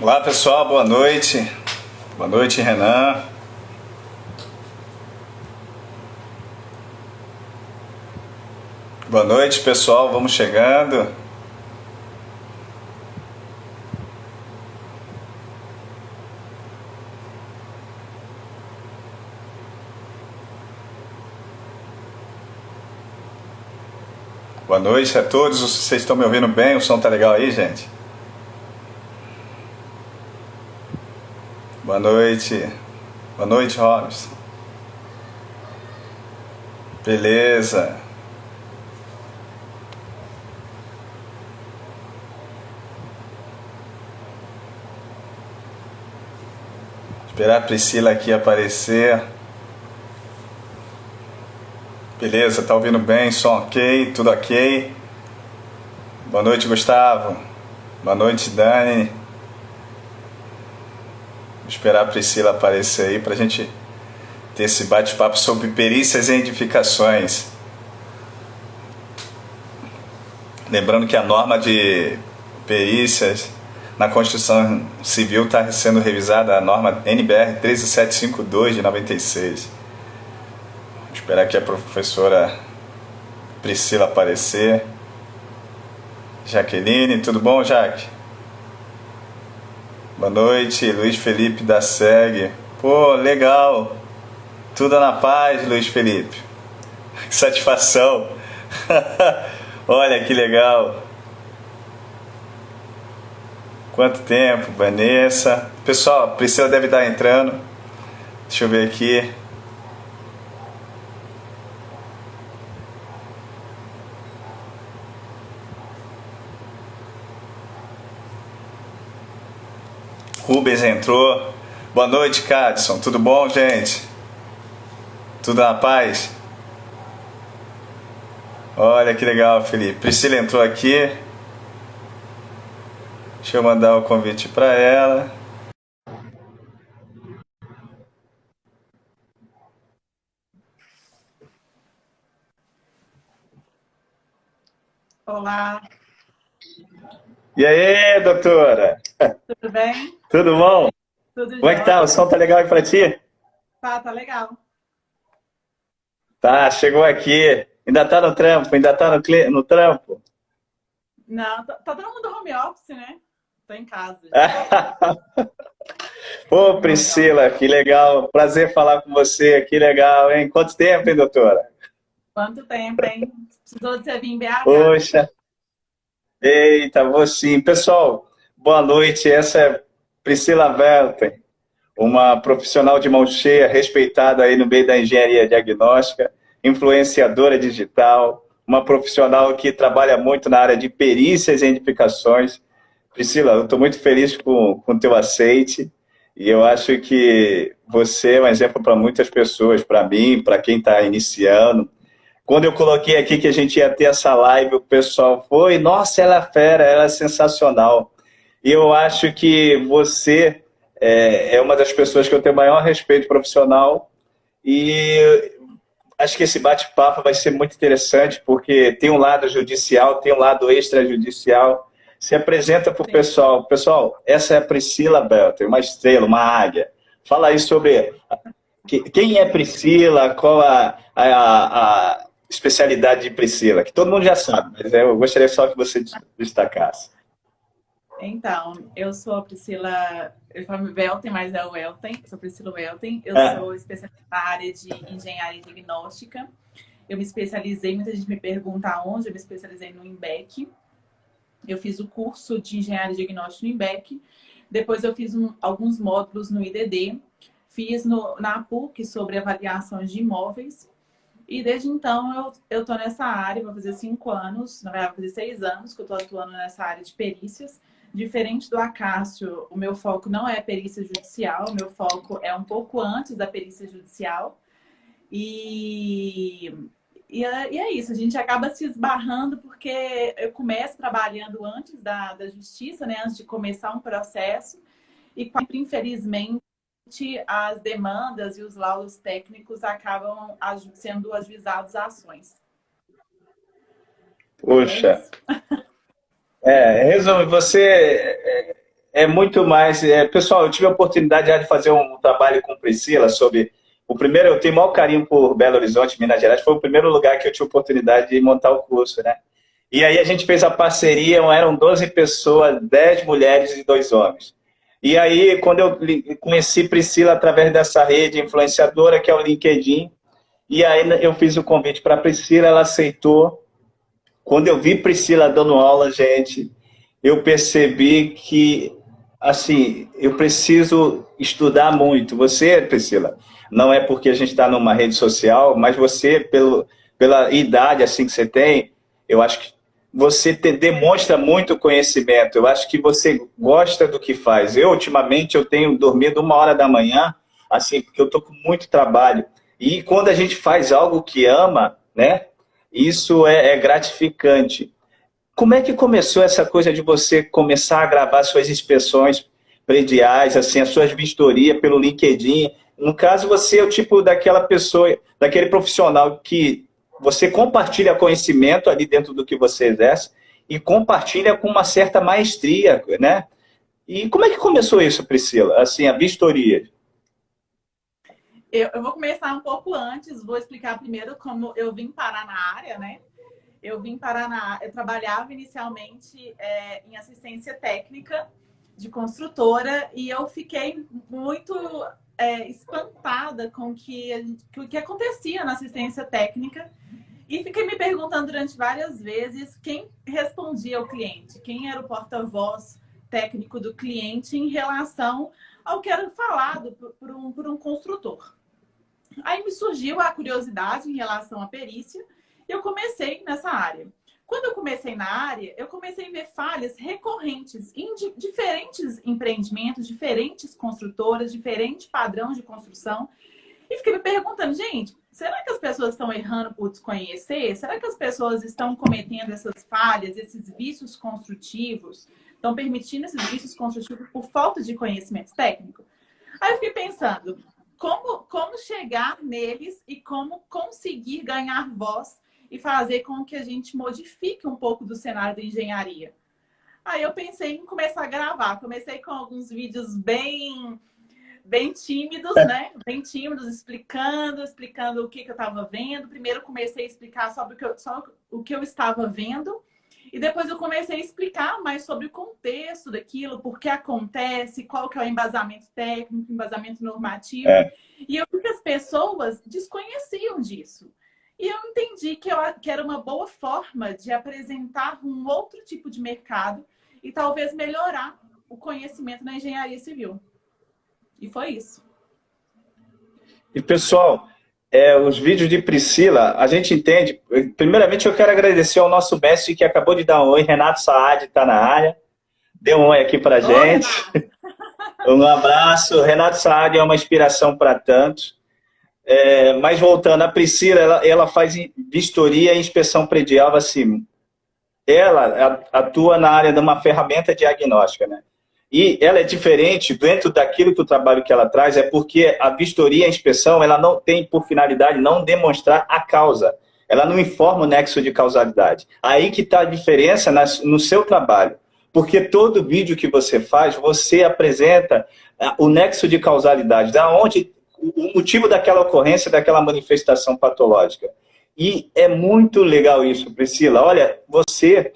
Olá pessoal, boa noite. Boa noite, Renan. Boa noite, pessoal. Vamos chegando. Boa noite a todos. Vocês estão me ouvindo bem? O som tá legal aí, gente? Boa noite. Boa noite, Robson. Beleza. Esperar a Priscila aqui aparecer. Beleza, tá ouvindo bem? Som ok? Tudo ok? Boa noite, Gustavo. Boa noite, Dani. Vou esperar a Priscila aparecer aí pra gente ter esse bate-papo sobre perícias e edificações. Lembrando que a norma de perícias na Constituição Civil está sendo revisada, a norma NBR 13752 de 96. Vou esperar que a professora Priscila aparecer. Jaqueline, tudo bom, Jaque? Boa noite, Luiz Felipe da SEG. Pô, legal. Tudo na paz, Luiz Felipe. Que satisfação. Olha que legal. Quanto tempo, Vanessa. Pessoal, a Priscila deve estar entrando. Deixa eu ver aqui. Rubens entrou. Boa noite, Cadson. Tudo bom, gente? Tudo na paz? Olha que legal, Felipe. Priscila entrou aqui. Deixa eu mandar o convite para ela. Olá. E aí, doutora? Tudo bem? Tudo bom? Tudo Como é que tá? O som tá legal aí pra ti? Tá legal. Tá, chegou aqui. Ainda tá no trampo? Ainda tá no trampo? Não, tá todo mundo home office, né? Tô em casa. Ô, Priscila, que legal. Prazer falar com você. Que legal, hein? Quanto tempo, hein, doutora? Quanto tempo, hein? Precisou de você vir em BH? Poxa. Eita, vou sim. Pessoal, boa noite. Essa é Priscila Welten, uma profissional de mão cheia, respeitada aí no meio da engenharia diagnóstica, influenciadora digital, uma profissional que trabalha muito na área de perícias e edificações. Priscila, eu estou muito feliz com o teu aceite e eu acho que você é um exemplo para muitas pessoas, para mim, para quem está iniciando. Quando eu coloquei aqui que a gente ia ter essa live, o pessoal foi, nossa, ela é fera, ela é sensacional. E eu acho que você é uma das pessoas que eu tenho maior respeito profissional e acho que esse bate-papo vai ser muito interessante porque tem um lado judicial, tem um lado extrajudicial. Se apresenta para o pessoal. Pessoal, essa é a Priscila Welten, uma estrela, uma águia. Fala aí sobre quem é Priscila, qual a especialidade de Priscila, que todo mundo já sabe, mas eu gostaria só que você destacasse. Então, eu sou a Priscila, eu chamo Welten, mas é o Welten, sou Priscila Welten, eu sou especialista na área de engenharia diagnóstica. Eu me especializei, muita gente me pergunta aonde, eu me especializei no IMBEC. Eu fiz o curso de engenharia diagnóstica no IMBEC, depois eu fiz alguns módulos no IDD, fiz na PUC sobre avaliações de imóveis. E desde então eu tô nessa área, vou fazer 5 anos, na verdade, vou fazer 6 anos que eu tô atuando nessa área de perícias. Diferente do Acácio, o meu foco não é perícia judicial, o meu foco é um pouco antes da perícia judicial. E é isso, a gente acaba se esbarrando porque eu começo trabalhando antes da justiça, né, antes de começar um processo. E, infelizmente, as demandas e os laudos técnicos acabam sendo ajuizados a ações. Poxa. Resume, você é muito mais... pessoal, eu tive a oportunidade já de fazer um trabalho com Priscila sobre... O primeiro, eu tenho o maior carinho por Belo Horizonte, Minas Gerais, foi o primeiro lugar que eu tive a oportunidade de montar o curso, né? E aí a gente fez a parceria, eram 12 pessoas, 10 mulheres e 2 homens. E aí, quando eu conheci Priscila através dessa rede influenciadora, que é o LinkedIn, e aí eu fiz o convite para a Priscila, ela aceitou. Quando eu vi Priscila dando aula, gente, eu percebi que, assim, eu preciso estudar muito. Você, Priscila, não é porque a gente está numa rede social, mas você, pela idade assim que você tem, eu acho que você demonstra muito conhecimento. Eu acho que você gosta do que faz. Eu, ultimamente, eu tenho dormido 1 hora da manhã, assim, porque eu estou com muito trabalho. E quando a gente faz algo que ama, né, isso é gratificante. Como é que começou essa coisa de você começar a gravar suas inspeções prediais, assim, as suas vistorias pelo LinkedIn? No caso, você é o tipo daquela pessoa, daquele profissional que você compartilha conhecimento ali dentro do que você exerce e compartilha com uma certa maestria, né? E como é que começou isso, Priscila? Assim, a vistoria. Eu vou começar um pouco antes, vou explicar primeiro como eu vim parar na área, né? Eu trabalhava inicialmente em assistência técnica de construtora e eu fiquei muito espantada com o que acontecia na assistência técnica e fiquei me perguntando durante várias vezes quem respondia ao cliente, quem era o porta-voz técnico do cliente em relação ao que era falado por um construtor. Aí me surgiu a curiosidade em relação à perícia e eu comecei nessa área. Quando eu comecei na área, eu comecei a ver falhas recorrentes em diferentes empreendimentos, diferentes construtoras, diferente padrão de construção. E fiquei me perguntando, gente, será que as pessoas estão errando por desconhecer? Será que as pessoas estão cometendo essas falhas, esses vícios construtivos? Estão permitindo esses vícios construtivos por falta de conhecimento técnico? Aí eu fiquei pensando, como chegar neles e como conseguir ganhar voz e fazer com que a gente modifique um pouco do cenário da engenharia. Aí eu pensei em começar a gravar. Comecei com alguns vídeos bem tímidos, né? Bem tímidos, explicando o que eu estava vendo. Primeiro comecei a explicar só o que eu estava vendo. E depois eu comecei a explicar mais sobre o contexto daquilo, por que acontece, qual que é o embasamento técnico, embasamento normativo. E eu vi que as pessoas desconheciam disso. E eu entendi que era uma boa forma de apresentar um outro tipo de mercado e talvez melhorar o conhecimento na engenharia civil. E foi isso. E, pessoal, os vídeos de Priscila, a gente entende... Primeiramente, eu quero agradecer ao nosso mestre que acabou de dar um oi, Renato Saad, está na área. Deu um oi aqui para a gente. Um abraço. Renato Saad é uma inspiração para tantos. Mas voltando, a Priscila, ela faz vistoria e inspeção predial, assim, ela atua na área de uma ferramenta diagnóstica, né? E ela é diferente dentro daquilo que o trabalho que ela traz, é porque a vistoria e a inspeção, ela não tem por finalidade não demonstrar a causa, ela não informa o nexo de causalidade. Aí que está a diferença no seu trabalho, porque todo vídeo que você faz, você apresenta o nexo de causalidade, da onde o motivo daquela ocorrência, daquela manifestação patológica. E é muito legal isso, Priscila. Olha, você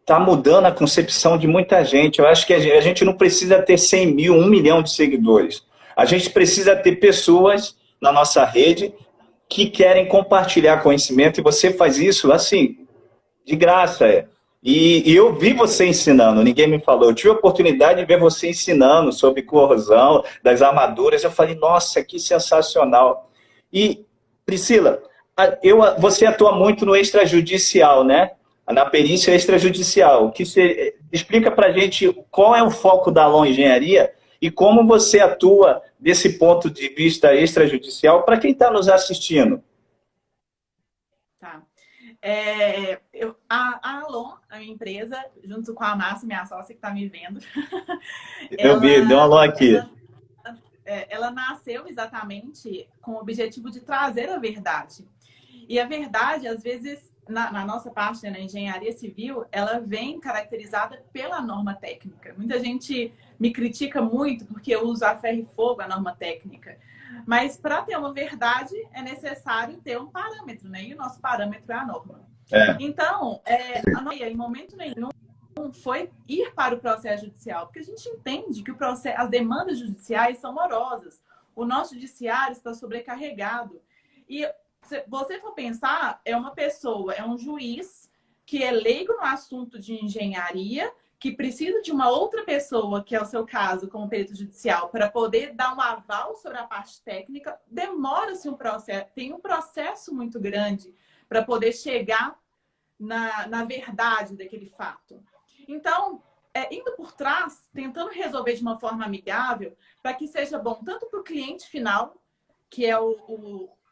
está mudando a concepção de muita gente. Eu acho que a gente não precisa ter 100 mil, 1 milhão de seguidores. A gente precisa ter pessoas na nossa rede que querem compartilhar conhecimento e você faz isso, assim, de graça. E eu vi você ensinando, ninguém me falou. Eu tive a oportunidade de ver você ensinando sobre corrosão, das armaduras. Eu falei, nossa, que sensacional. E, Priscila, você atua muito no extrajudicial, né? Na perícia extrajudicial. Explica para a gente qual é o foco da Alon Engenharia e como você atua desse ponto de vista extrajudicial para quem está nos assistindo. Tá. A Alon, a minha empresa, junto com a Márcia, minha sócia que está me vendo. Eu vi, deu um alô aqui. Ela nasceu exatamente com o objetivo de trazer a verdade. E a verdade, às vezes, na nossa parte, né, na engenharia civil, ela vem caracterizada pela norma técnica. Muita gente me critica muito porque eu uso a ferro e fogo, a norma técnica. Mas para ter uma verdade, é necessário ter um parâmetro, né? E o nosso parâmetro é a norma. Então, a norma, em momento nenhum, foi ir para o processo judicial, porque a gente entende que as demandas judiciais são morosas. O nosso judiciário está sobrecarregado. E se você for pensar, é uma pessoa, é um juiz que é leigo no assunto de engenharia, que precisa de uma outra pessoa, que é o seu caso, como perito judicial, para poder dar um aval sobre a parte técnica. Demora-se um processo, tem um processo muito grande para poder chegar na verdade daquele fato. Então, indo por trás, tentando resolver de uma forma amigável, para que seja bom tanto para o cliente final, que é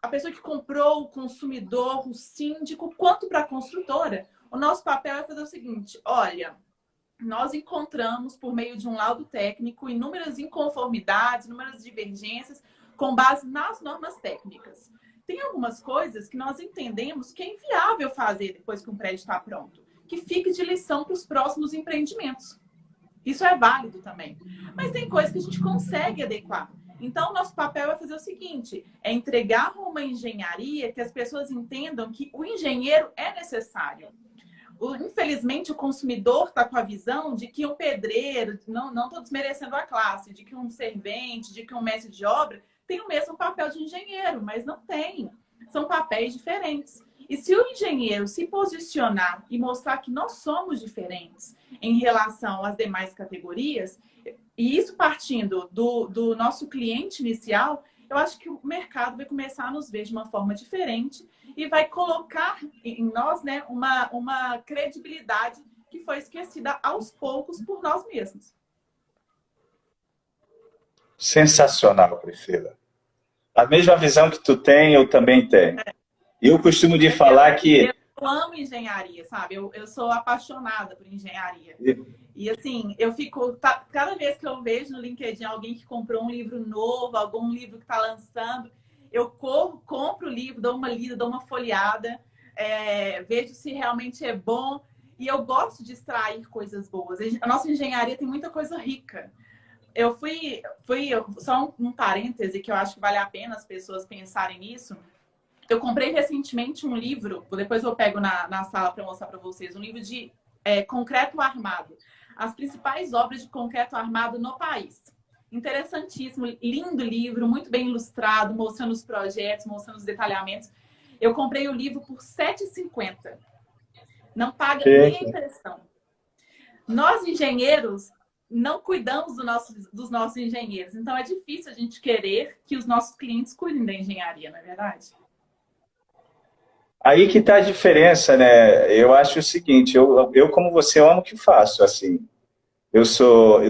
a pessoa que comprou, o consumidor, o síndico, quanto para a construtora. O nosso papel é fazer o seguinte: olha, nós encontramos, por meio de um laudo técnico, inúmeras inconformidades, inúmeras divergências, com base nas normas técnicas. Tem algumas coisas que nós entendemos que é inviável fazer depois que um prédio está pronto, que fique de lição para os próximos empreendimentos. Isso é válido também. Mas tem coisas que a gente consegue adequar. Então, nosso papel é fazer o seguinte: é entregar uma engenharia que as pessoas entendam que o engenheiro é necessário. Infelizmente, o consumidor está com a visão de que um pedreiro, não estou desmerecendo a classe, de que um servente, de que um mestre de obra tem o mesmo papel de engenheiro, mas não tem. São papéis diferentes. E se o engenheiro se posicionar e mostrar que nós somos diferentes em relação às demais categorias, e isso partindo do nosso cliente inicial, eu acho que o mercado vai começar a nos ver de uma forma diferente e vai colocar em nós, né, uma credibilidade que foi esquecida aos poucos por nós mesmos. Sensacional, Priscila. A mesma visão que tu tem, eu também tenho. Eu costumo de falar que... Eu amo engenharia, sabe? Eu sou apaixonada por engenharia. E assim, eu fico... Cada vez que eu vejo no LinkedIn alguém que comprou um livro novo, algum livro que está lançando, eu corro, compro o livro, dou uma lida, dou uma folheada, vejo se realmente é bom. E eu gosto de extrair coisas boas. A nossa engenharia tem muita coisa rica. Eu fui só um parêntese que eu acho que vale a pena as pessoas pensarem nisso. Eu comprei recentemente um livro, depois eu pego na sala para mostrar para vocês, um livro de concreto armado. As principais obras de concreto armado no país. Interessantíssimo, lindo livro, muito bem ilustrado, mostrando os projetos, mostrando os detalhamentos. Eu comprei o livro por R$ 7,50. Não paga nem a impressão. Nós, engenheiros, não cuidamos dos nossos engenheiros. Então, é difícil a gente querer que os nossos clientes cuidem da engenharia, não é verdade? Aí que está a diferença, né? Eu acho o seguinte, eu como você, eu amo o que faço, assim.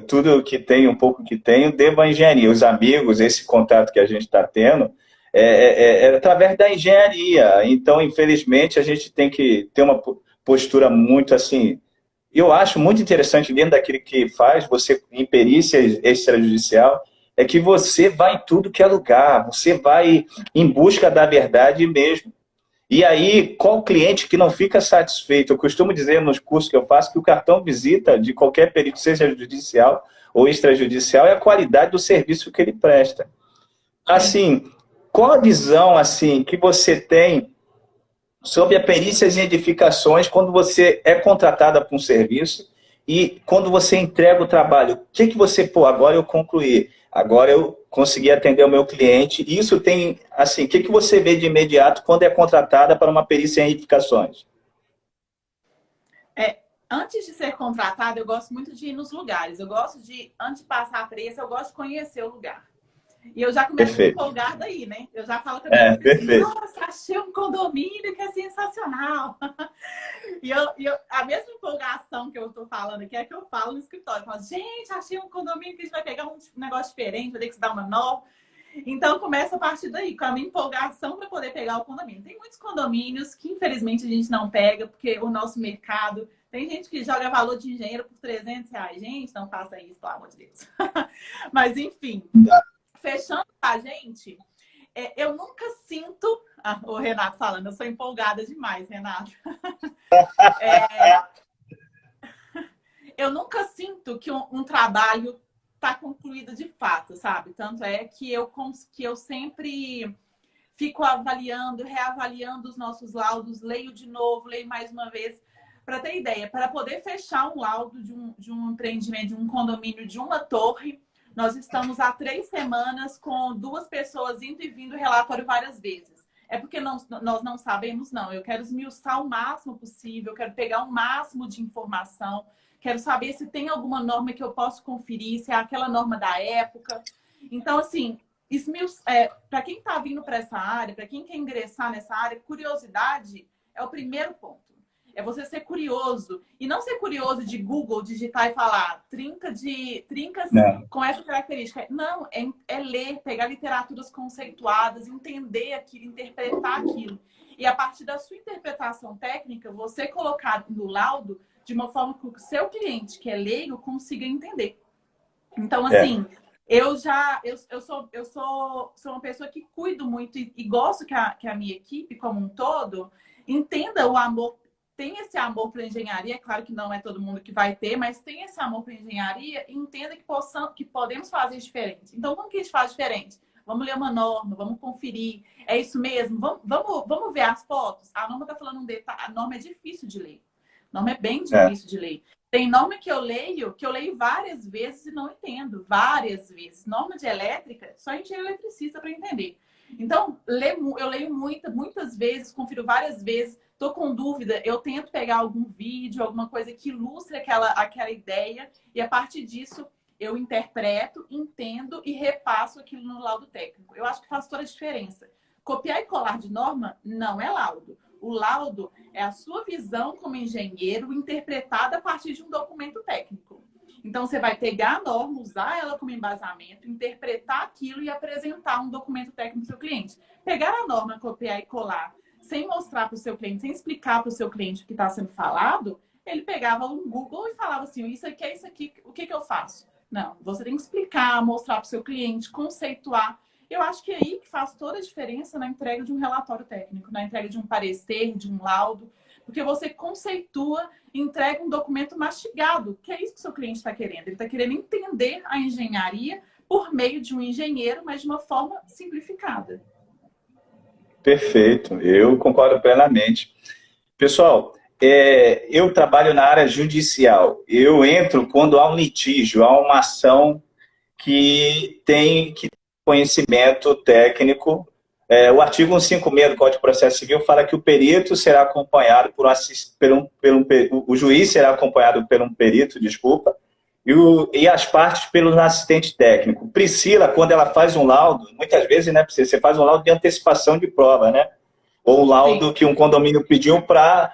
Tudo que tenho, um pouco que tenho, devo à engenharia. Os amigos, esse contato que a gente está tendo, é através da engenharia. Então, infelizmente, a gente tem que ter uma postura muito assim. Eu acho muito interessante, dentro daquilo que faz, você em perícia extrajudicial, é que você vai em tudo que é lugar, você vai em busca da verdade mesmo. E aí, qual cliente que não fica satisfeito? Eu costumo dizer nos cursos que eu faço que o cartão visita de qualquer perito, seja judicial ou extrajudicial, é a qualidade do serviço que ele presta. Assim, qual a visão assim, que você tem sobre a perícias em edificações quando você é contratada para um serviço e quando você entrega o trabalho? O que você, agora eu concluí, agora eu consegui atender o meu cliente. Isso tem, assim, o que você vê de imediato quando é contratada para uma perícia em edificações? Antes de ser contratada, eu gosto muito de ir nos lugares. Eu gosto de, antes de passar a perícia, eu gosto de conhecer o lugar. E eu já começo a me empolgar daí, né? Eu já falo com a minha pessoa, nossa, achei um condomínio que é sensacional. E a mesma empolgação que eu tô falando aqui é que eu falo no escritório. Eu falo, gente, achei um condomínio que a gente vai pegar um negócio diferente, vai ter que se dar uma nova. Então, começa a partir daí, com a minha empolgação para poder pegar o condomínio. Tem muitos condomínios que, infelizmente, a gente não pega, porque o nosso mercado... Tem gente que joga valor de engenheiro por R$300. Gente, não faça isso, pelo amor de Deus. Mas, enfim... Fechando a gente, Eu nunca sinto... Ah, o Renato falando, eu sou empolgada demais, Renato. Eu nunca sinto que um trabalho está concluído de fato, sabe? Tanto é que eu sempre fico avaliando, reavaliando os nossos laudos, leio de novo, leio mais uma vez. Para ter ideia, para poder fechar um laudo de um empreendimento, de um condomínio, de uma torre, nós estamos há 3 semanas com 2 pessoas indo e vindo relatório várias vezes. É porque nós não sabemos, não. Eu quero esmiuçar o máximo possível, eu quero pegar o máximo de informação, quero saber se tem alguma norma que eu posso conferir, se é aquela norma da época. Então, assim, para quem está vindo para essa área, para quem quer ingressar nessa área, curiosidade é o primeiro ponto. É você ser curioso. E não ser curioso de Google, digitar e falar trincas com essa característica. Não, é ler, pegar literaturas conceituadas, entender aquilo, interpretar aquilo. E a partir da sua interpretação técnica, você colocar no laudo de uma forma que o seu cliente, que é leigo, consiga entender. Então, assim, eu sou uma pessoa que cuido muito e gosto que a minha equipe, como um todo, entenda o amor, tem esse amor pela engenharia. É claro que não é todo mundo que vai ter, mas tem esse amor pela engenharia e entenda que podemos fazer diferente. Então, como que a gente faz diferente? Vamos ler uma norma, vamos conferir. É isso mesmo? Vamos ver as fotos? A norma está falando um detalhe. A norma é difícil de ler. A norma é bem difícil de ler. Tem norma que eu leio várias vezes e não entendo. Várias vezes. Norma de elétrica, só engenheiro eletricista para entender. Então, eu leio muitas vezes, confiro várias vezes. Estou com dúvida, eu tento pegar algum vídeo, alguma coisa que ilustre aquela ideia. E a partir disso, eu interpreto, entendo e repasso aquilo no laudo técnico. Eu acho que faz toda a diferença. Copiar e colar de norma não é laudo. O laudo é a sua visão como engenheiro interpretada a partir de um documento técnico. Então, você vai pegar a norma, usar ela como embasamento, interpretar aquilo e apresentar um documento técnico para o seu cliente. Pegar a norma, copiar e colar, sem mostrar para o seu cliente, sem explicar para o seu cliente o que está sendo falado, ele pegava um Google e falava assim, isso aqui é isso aqui, o que eu faço? Não, você tem que explicar, mostrar para o seu cliente, conceituar. Eu acho que é aí que faz toda a diferença na entrega de um relatório técnico, na entrega de um parecer, de um laudo, porque você conceitua, entrega um documento mastigado, que é isso que o seu cliente está querendo. Ele está querendo entender a engenharia por meio de um engenheiro, mas de uma forma simplificada. Perfeito, eu concordo plenamente. Pessoal, eu trabalho na área judicial. Eu entro quando há um litígio, há uma ação que tem conhecimento técnico. O artigo 156 do Código de Processo Civil fala que o perito será acompanhado o juiz será acompanhado por um perito, desculpa, e as partes pelo assistente técnico. Priscila, quando ela faz um laudo, muitas vezes, né, você faz um laudo de antecipação de prova, né? Ou um laudo que um condomínio pediu para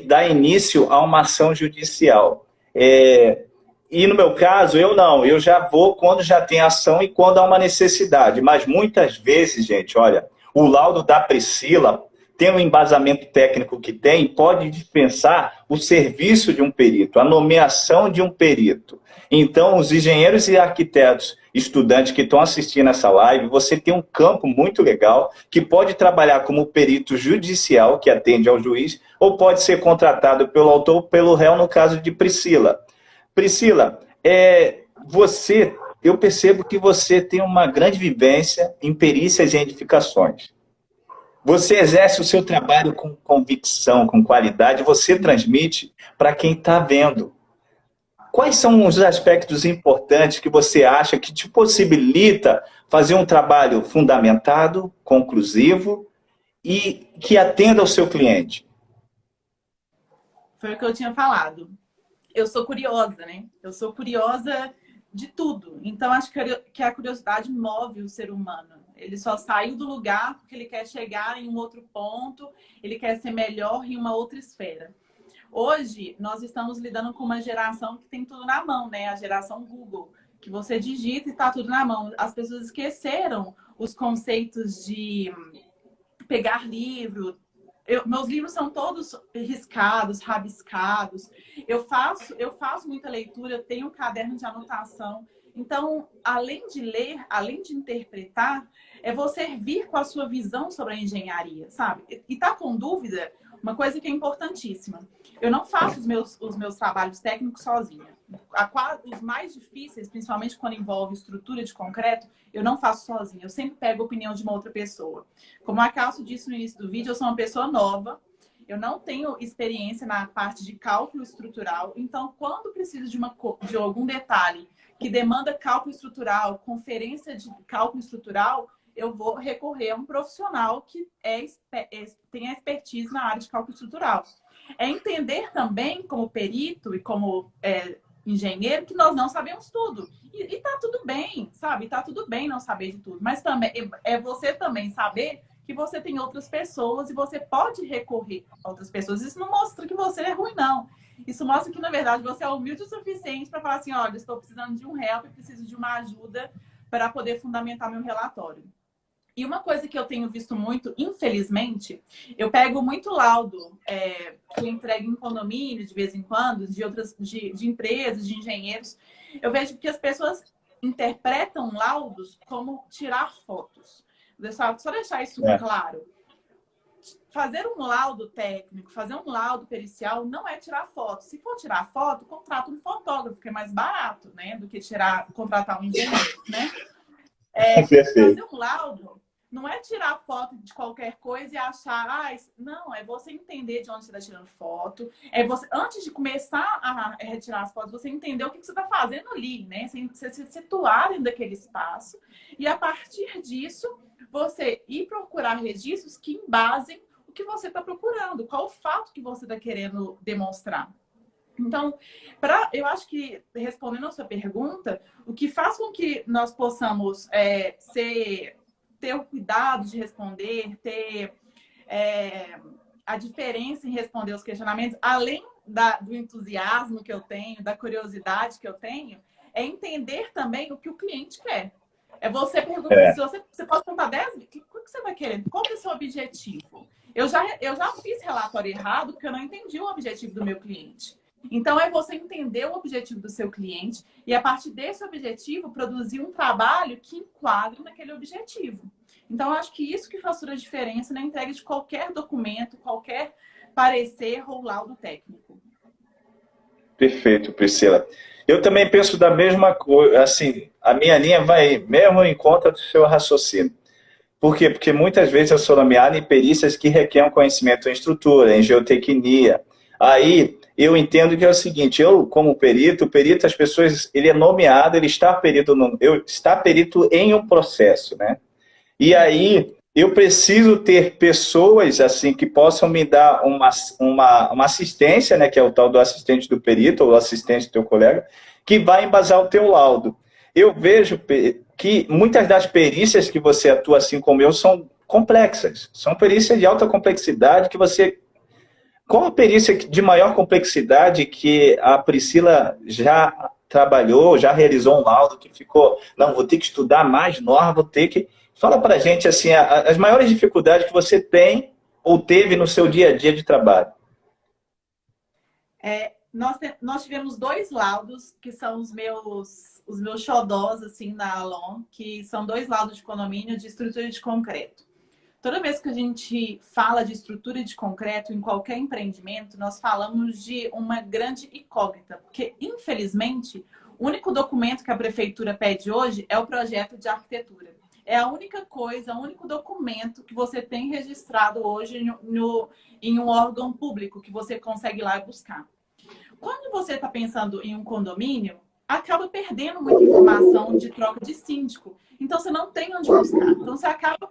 dar início a uma ação judicial. E no meu caso, eu já vou quando já tem ação e quando há uma necessidade. Mas muitas vezes, gente, olha, o laudo da Priscila tem um embasamento técnico que tem, pode dispensar o serviço de um perito, a nomeação de um perito. Então, os engenheiros e arquitetos, estudantes que estão assistindo essa live, você tem um campo muito legal que pode trabalhar como perito judicial, que atende ao juiz, ou pode ser contratado pelo autor ou pelo réu, no caso de Priscila. Priscila, eu percebo que você tem uma grande vivência em perícias e edificações. Você exerce o seu trabalho com convicção, com qualidade, você transmite para quem está vendo. Quais são os aspectos importantes que você acha que te possibilita fazer um trabalho fundamentado, conclusivo e que atenda ao seu cliente? Foi o que eu tinha falado. Eu sou curiosa, né? Eu sou curiosa de tudo. Então, acho que a curiosidade move o ser humano. Ele só saiu do lugar porque ele quer chegar em um outro ponto, ele quer ser melhor em uma outra esfera. Hoje, nós estamos lidando com uma geração que tem tudo na mão, né? A geração Google, que você digita e está tudo na mão. As pessoas esqueceram os conceitos de pegar livro. Meus livros são todos riscados, rabiscados. Eu faço muita leitura, eu tenho um caderno de anotação. Então, além de ler, além de interpretar, é você vir com a sua visão sobre a engenharia, sabe? E tá com dúvida, uma coisa que é importantíssima. Eu não faço os meus trabalhos técnicos sozinha. Os mais difíceis, principalmente quando envolve estrutura de concreto, eu não faço sozinha. Eu sempre pego a opinião de uma outra pessoa. Como a Cássio disse no início do vídeo, eu sou uma pessoa nova. Eu não tenho experiência na parte de cálculo estrutural. Então, quando preciso de algum detalhe que demanda cálculo estrutural, conferência de cálculo estrutural, eu vou recorrer a um profissional que tem a expertise na área de cálculo estrutural. É entender também, como perito e como engenheiro, que nós não sabemos tudo. E tá tudo bem, sabe? Tá tudo bem não saber de tudo. Mas também é você também saber que você tem outras pessoas e você pode recorrer a outras pessoas. Isso não mostra que você é ruim, não. Isso mostra que, na verdade, você é humilde o suficiente para falar assim, olha, estou precisando de um help, preciso de uma ajuda para poder fundamentar meu relatório. E uma coisa que eu tenho visto muito, infelizmente, eu pego muito laudo que entrega em condomínio de vez em quando, de empresas, de engenheiros. Eu vejo que as pessoas interpretam laudos como tirar fotos. Só deixar isso claro. Fazer um laudo técnico, fazer um laudo pericial não é tirar foto. Se for tirar foto, contrata um fotógrafo, que é mais barato, né? Do que contratar um engenheiro, né? Fazer um laudo não é tirar foto de qualquer coisa e achar... não, é você entender de onde você está tirando foto. É você, antes de começar a retirar as fotos, você entender o que você está fazendo ali, né? Você se situar dentro daquele espaço. E a partir disso, você ir procurar registros que embasem o que você está procurando. Qual o fato que você está querendo demonstrar. Então, eu acho que, respondendo a sua pergunta, o que faz com que nós possamos ter o cuidado de responder, ter a diferença em responder os questionamentos, além do entusiasmo que eu tenho, da curiosidade que eu tenho, é entender também o que o cliente quer. É você perguntar, se você pode perguntar 10 vezes, o que você está querendo? Qual é o seu objetivo? Eu já fiz relatório errado porque eu não entendi o objetivo do meu cliente. Então, é você entender o objetivo do seu cliente e, a partir desse objetivo, produzir um trabalho que enquadre naquele objetivo. Então, eu acho que isso que faz toda a diferença na entrega de qualquer documento, qualquer parecer ou laudo técnico. Perfeito, Priscila. Eu também penso da mesma coisa, assim, a minha linha vai mesmo em conta do seu raciocínio. Por quê? Porque muitas vezes eu sou nomeado em perícias que requerem conhecimento em estrutura, em geotecnia. Aí, eu entendo que é o seguinte, eu, como perito, as pessoas, ele é nomeado, ele está perito em um processo, né? E aí, eu preciso ter pessoas, assim, que possam me dar uma assistência, né? Que é o tal do assistente do perito, ou assistente do teu colega, que vai embasar o teu laudo. Eu vejo que muitas das perícias que você atua, assim como eu, são complexas. São perícias de alta complexidade que você... Qual a perícia de maior complexidade que a Priscila já trabalhou, já realizou um laudo que ficou, não, vou ter que estudar mais norma, vou ter que... Fala pra gente, assim, as maiores dificuldades que você tem ou teve no seu dia a dia de trabalho. Nós tivemos 2 laudos que são os meus xodós, assim, na Alon, que são 2 laudos de condomínio de estrutura de concreto. Toda vez que a gente fala de estrutura de concreto em qualquer empreendimento, nós falamos de uma grande incógnita, porque, infelizmente, o único documento que a prefeitura pede hoje é o projeto de arquitetura. É a única coisa, o único documento que você tem registrado hoje em um órgão público que você consegue ir lá e buscar. Quando você está pensando em um condomínio, acaba perdendo muita informação de troca de síndico. Então, você não tem onde buscar. Então, você acaba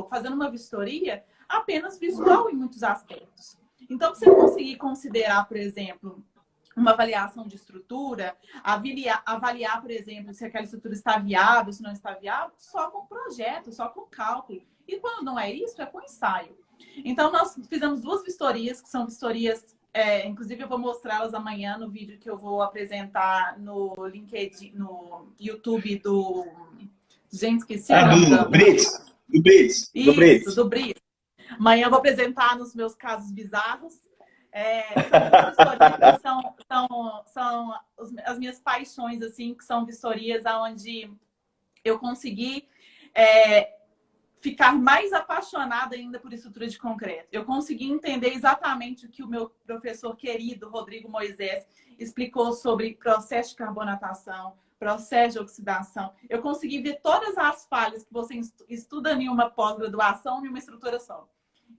fazendo uma vistoria apenas visual em muitos aspectos. Então, você conseguir considerar, por exemplo, uma avaliação de estrutura, avaliar, por exemplo, se aquela estrutura está viável, se não está viável, só com projeto, só com cálculo. E quando não é isso, é com ensaio. Então, nós fizemos 2 vistorias, que são vistorias... inclusive, eu vou mostrá-las amanhã no vídeo que eu vou apresentar no LinkedIn, no YouTube do... Gente, esqueci o nome do Brits. Do Brits. Isso, do Brits. Amanhã eu vou apresentar nos meus casos bizarros. São vistorias que as minhas paixões, assim, que são vistorias onde eu consegui ficar mais apaixonada ainda por estrutura de concreto. Eu consegui entender exatamente o que o meu professor querido, Rodrigo Moisés, explicou sobre processo de carbonatação, processo de oxidação. Eu consegui ver todas as falhas que você estuda em uma pós-graduação em uma estrutura só.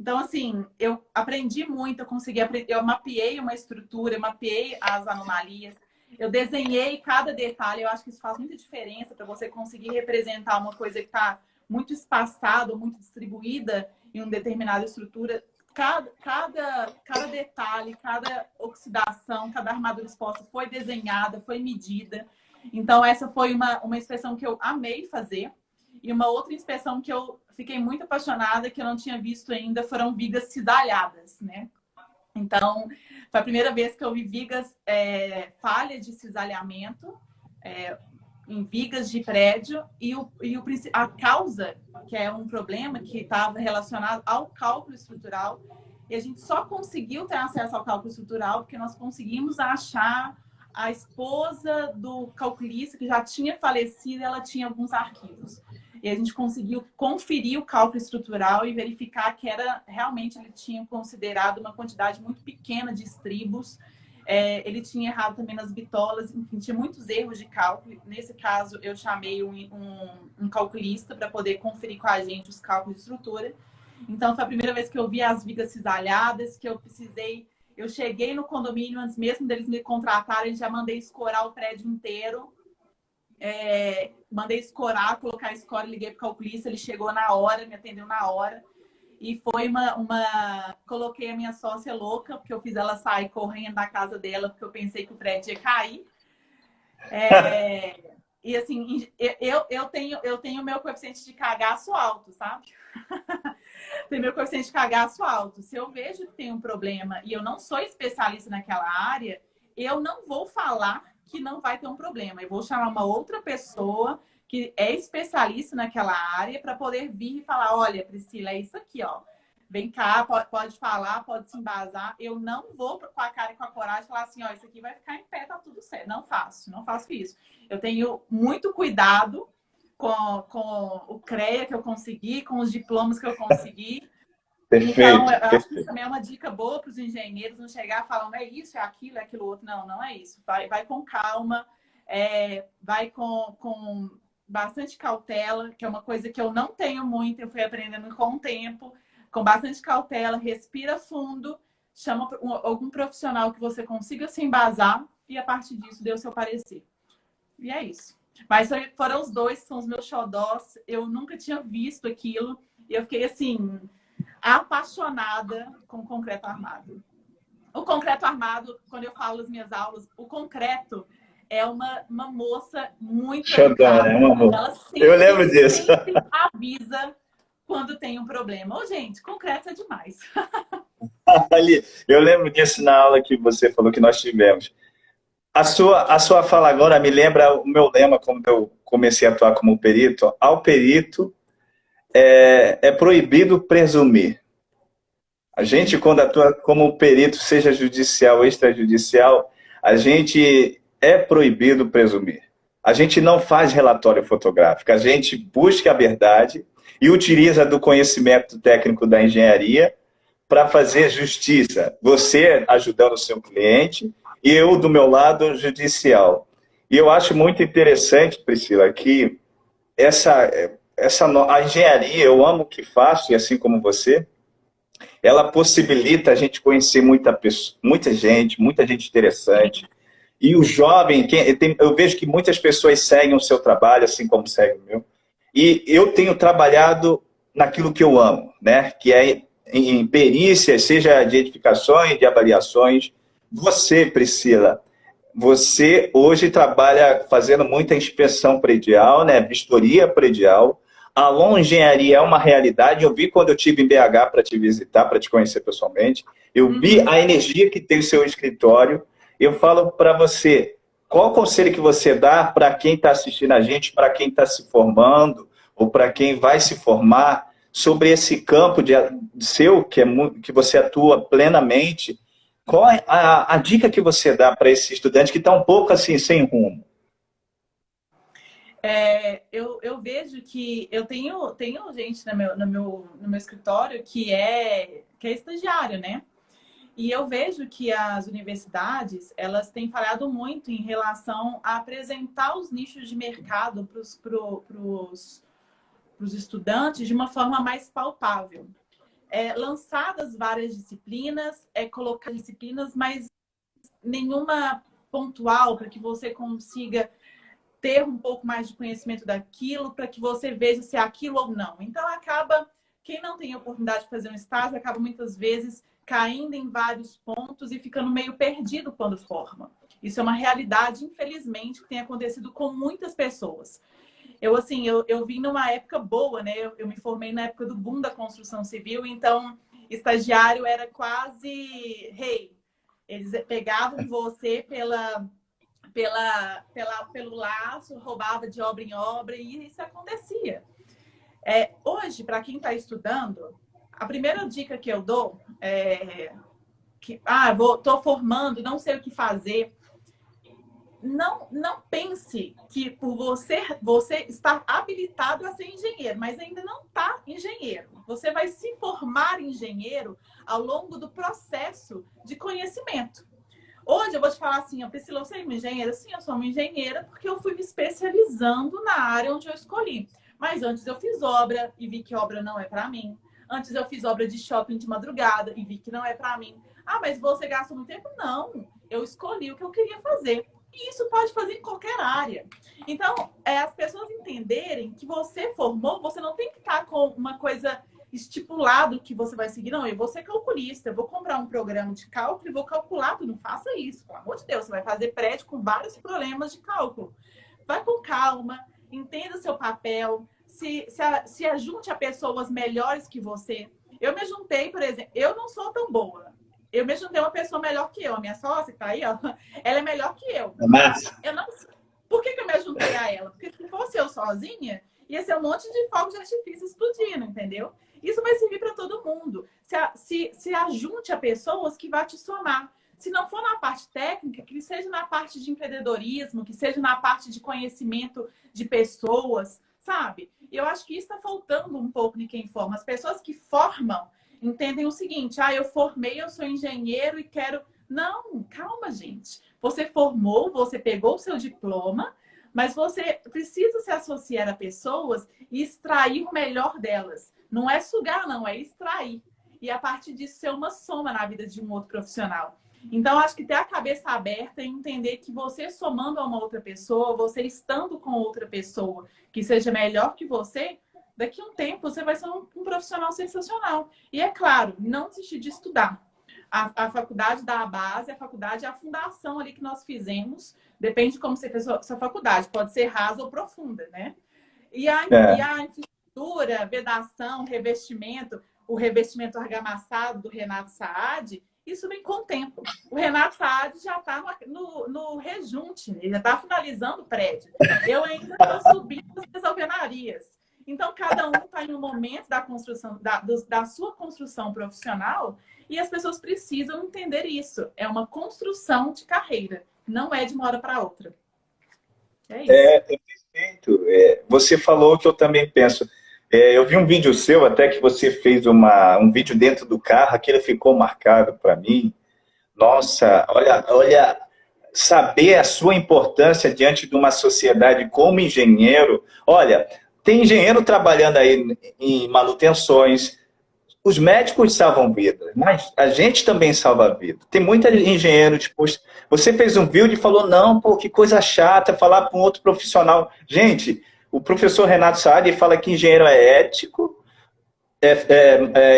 Então, assim, eu aprendi muito, eu mapeei uma estrutura, eu mapeei as anomalias, eu desenhei cada detalhe. Eu acho que isso faz muita diferença para você conseguir representar uma coisa que está muito espaçada, muito distribuída em uma determinada estrutura. Cada detalhe, cada oxidação, cada armadura exposta foi desenhada, foi medida. Então, essa foi uma inspeção que eu amei fazer. E uma outra inspeção que eu fiquei muito apaixonada, que eu não tinha visto ainda, foram vigas cisalhadas, né? Então, foi a primeira vez que eu vi vigas falha de cisalhamento em vigas de prédio a causa, que é um problema que estava relacionado ao cálculo estrutural. E a gente só conseguiu ter acesso ao cálculo estrutural porque nós conseguimos achar a esposa do calculista que já tinha falecido, ela tinha alguns arquivos. E a gente conseguiu conferir o cálculo estrutural e verificar que realmente ele tinha considerado uma quantidade muito pequena de estribos. Ele tinha errado também nas bitolas, enfim, tinha muitos erros de cálculo. Nesse caso, eu chamei um calculista para poder conferir com a gente os cálculos de estrutura. Então, foi a primeira vez que eu vi as vigas cisalhadas, que eu precisei... Eu cheguei no condomínio, antes mesmo deles me contratarem, já mandei escorar o prédio inteiro. Mandei escorar, colocar a escora, liguei para o calculista, ele chegou na hora, me atendeu na hora. E foi Coloquei a minha sócia louca, porque eu fiz ela sair correndo da casa dela, porque eu pensei que o prédio ia cair. E assim, eu tenho meu coeficiente de cagaço alto, sabe? Tem meu coeficiente de cagaço alto. Se eu vejo que tem um problema e eu não sou especialista naquela área, eu não vou falar que não vai ter um problema. Eu vou chamar uma outra pessoa que é especialista naquela área para poder vir e falar, olha, Priscila, é isso aqui, ó. Vem cá, pode falar, pode se embasar. Eu não vou com a cara e com a coragem falar assim, ó, isso aqui vai ficar em pé, tá tudo certo. Não faço isso. Eu tenho muito cuidado com o CREA que eu consegui, com os diplomas que eu consegui. Perfeito. Então, eu acho que isso também é uma dica boa para os engenheiros não chegar falando, é isso, é aquilo outro. Não é isso. Vai com calma, vai com bastante cautela, que é uma coisa que eu não tenho muito, eu fui aprendendo com o tempo. Com bastante cautela, respira fundo, chama algum profissional que você consiga se embasar e, a partir disso, dê o seu parecer. E é isso. Mas foram os dois que são os meus xodós. Eu nunca tinha visto aquilo e eu fiquei, assim, apaixonada com o concreto armado. O concreto armado, quando eu falo nas minhas aulas, o concreto é uma moça muito xodó, né? Ela eu lembro disso. Sempre avisa quando tem um problema. Ô, gente, concreto é demais. Eu lembro disso na aula que você falou que nós tivemos. A sua fala agora me lembra o meu lema quando eu comecei a atuar como perito. Ao perito é proibido presumir. A gente, quando atua como perito, seja judicial ou extrajudicial, a gente é proibido presumir. A gente não faz relatório fotográfico, a gente busca a verdade e utiliza do conhecimento técnico da engenharia para fazer justiça. Você ajudando o seu cliente e eu, do meu lado, judicial. E eu acho muito interessante, Priscila, que a engenharia, eu amo o que faço, e assim como você, ela possibilita a gente conhecer muita gente interessante. E o jovem, eu vejo que muitas pessoas seguem o seu trabalho, assim como segue o meu. E eu tenho trabalhado naquilo que eu amo, né? Que é em perícias, seja de edificações, de avaliações. Você, Priscila, você hoje trabalha fazendo muita inspeção predial, né? Vistoria predial. A Alon Engenharia é uma realidade. Eu vi quando eu estive em BH para te visitar, para te conhecer pessoalmente. Eu vi a energia que tem o seu escritório. Eu falo para você, qual o conselho que você dá para quem está assistindo a gente, para quem está se formando, ou para quem vai se formar, sobre esse campo seu, que você atua plenamente, Qual é a dica que você dá para esse estudante que está um pouco assim, sem rumo? Eu vejo que eu tenho gente no meu escritório que é estagiário, né? E eu vejo que as universidades, elas têm falhado muito em relação a apresentar os nichos de mercado para os estudantes de uma forma mais palpável. Lançadas várias disciplinas, colocar disciplinas, mas nenhuma pontual para que você consiga ter um pouco mais de conhecimento daquilo, para que você veja se é aquilo ou não. Então, quem não tem a oportunidade de fazer um estágio, acaba muitas vezes caindo em vários pontos e ficando meio perdido quando forma. Isso é uma realidade, infelizmente, que tem acontecido com muitas pessoas. Eu vim numa época boa, né? Eu me formei na época do boom da construção civil, então estagiário era quase rei. Eles pegavam você pelo laço, roubava de obra em obra, e isso acontecia. Hoje, para quem está estudando, a primeira dica que eu dou é que estou formando, não sei o que fazer. Não pense que por você estar habilitado a ser engenheiro, mas ainda não está engenheiro. Você vai se formar engenheiro ao longo do processo de conhecimento. Hoje eu vou te falar assim, Priscila, você é uma engenheira? Sim, eu sou uma engenheira porque eu fui me especializando na área onde eu escolhi. Mas antes eu fiz obra e vi que obra não é para mim. Antes eu fiz obra de shopping de madrugada e vi que não é para mim. Mas você gastou muito tempo? Não, eu escolhi o que eu queria fazer. E isso pode fazer em qualquer área. Então, as pessoas entenderem que você formou, você não tem que estar com uma coisa estipulado que você vai seguir. Não, eu vou ser calculista, eu vou comprar um programa de cálculo e vou calcular tudo. Não faça isso, pelo amor de Deus. Você vai fazer prédio com vários problemas de cálculo. Vai com calma, entenda seu papel, se ajunte a pessoas melhores que você. Eu me juntei, por exemplo, eu não sou tão boa. Eu me juntei uma pessoa melhor que eu. A minha sócia que tá aí, ó, ela é melhor que eu. Mas... Por que eu me juntei a ela? Porque se fosse eu sozinha, ia ser um monte de fogos de artifício explodindo, entendeu? Isso vai servir para todo mundo. Se ajunte a pessoas que vão te somar. Se não for na parte técnica, que seja na parte de empreendedorismo, que seja na parte de conhecimento de pessoas, sabe? E eu acho que isso está faltando um pouco de quem forma. As pessoas que formam entendem o seguinte: eu formei, eu sou engenheiro e quero... Não, calma, gente. Você formou, você pegou o seu diploma, mas você precisa se associar a pessoas e extrair o melhor delas. Não é sugar, não, é extrair. E a partir disso ser uma soma na vida de um outro profissional. Então, acho que ter a cabeça aberta e entender que você somando a uma outra pessoa, você estando com outra pessoa que seja melhor que você, daqui a um tempo você vai ser um profissional sensacional. E é claro, não desistir de estudar. A faculdade dá a base, a faculdade é a fundação ali que nós fizemos. Depende de como você fez a sua faculdade. Pode ser rasa ou profunda, né? E a infraestrutura, vedação, revestimento, o revestimento argamassado do Renato Saad, isso vem com o tempo. O Renato Saad já está no rejunte, ele já está finalizando o prédio. Eu ainda estou subindo as alvenarias. Então, cada um está em um momento da construção, da sua construção profissional, e as pessoas precisam entender isso. É uma construção de carreira, não é de uma hora para outra. É isso. Perfeito. Você falou que eu também penso. Eu vi um vídeo seu, até que você fez um vídeo dentro do carro, aquele ficou marcado para mim. Nossa, olha, saber a sua importância diante de uma sociedade como engenheiro. Olha, tem engenheiro trabalhando aí em manutenções. Os médicos salvam vidas, mas a gente também salva a vida. Tem muita engenheiro disposto. Você fez um vídeo e falou, não, pô, que coisa chata, falar para um outro profissional. Gente, o professor Renato Saad fala que engenheiro é ético,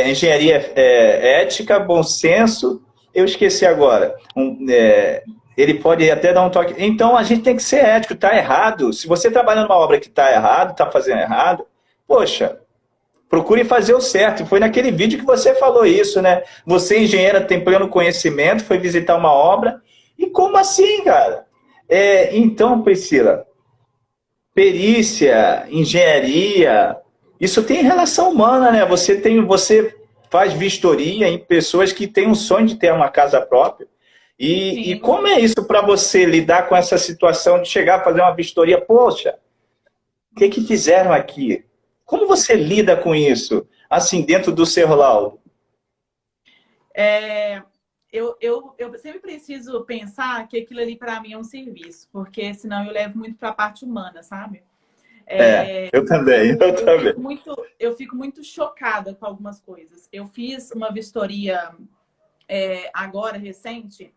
engenharia é ética, bom senso. Eu esqueci agora. Ele pode até dar um toque. Então, a gente tem que ser ético, tá errado. Se você trabalha numa obra que está errado, está fazendo errado, poxa, procure fazer o certo. Foi naquele vídeo que você falou isso, né? Você, engenheira, tem pleno conhecimento, foi visitar uma obra. E como assim, cara? Então, Priscila, perícia, engenharia, isso tem relação humana, né? Você faz vistoria em pessoas que têm um sonho de ter uma casa própria. E como é isso para você lidar com essa situação de chegar a fazer uma vistoria? Poxa, o que fizeram aqui? Como você lida com isso, assim, dentro do seu laudo? Eu sempre preciso pensar que aquilo ali para mim é um serviço, porque senão eu levo muito para a parte humana, sabe? Eu também, eu também. Eu fico muito chocada com algumas coisas. Eu fiz uma vistoria agora, recente,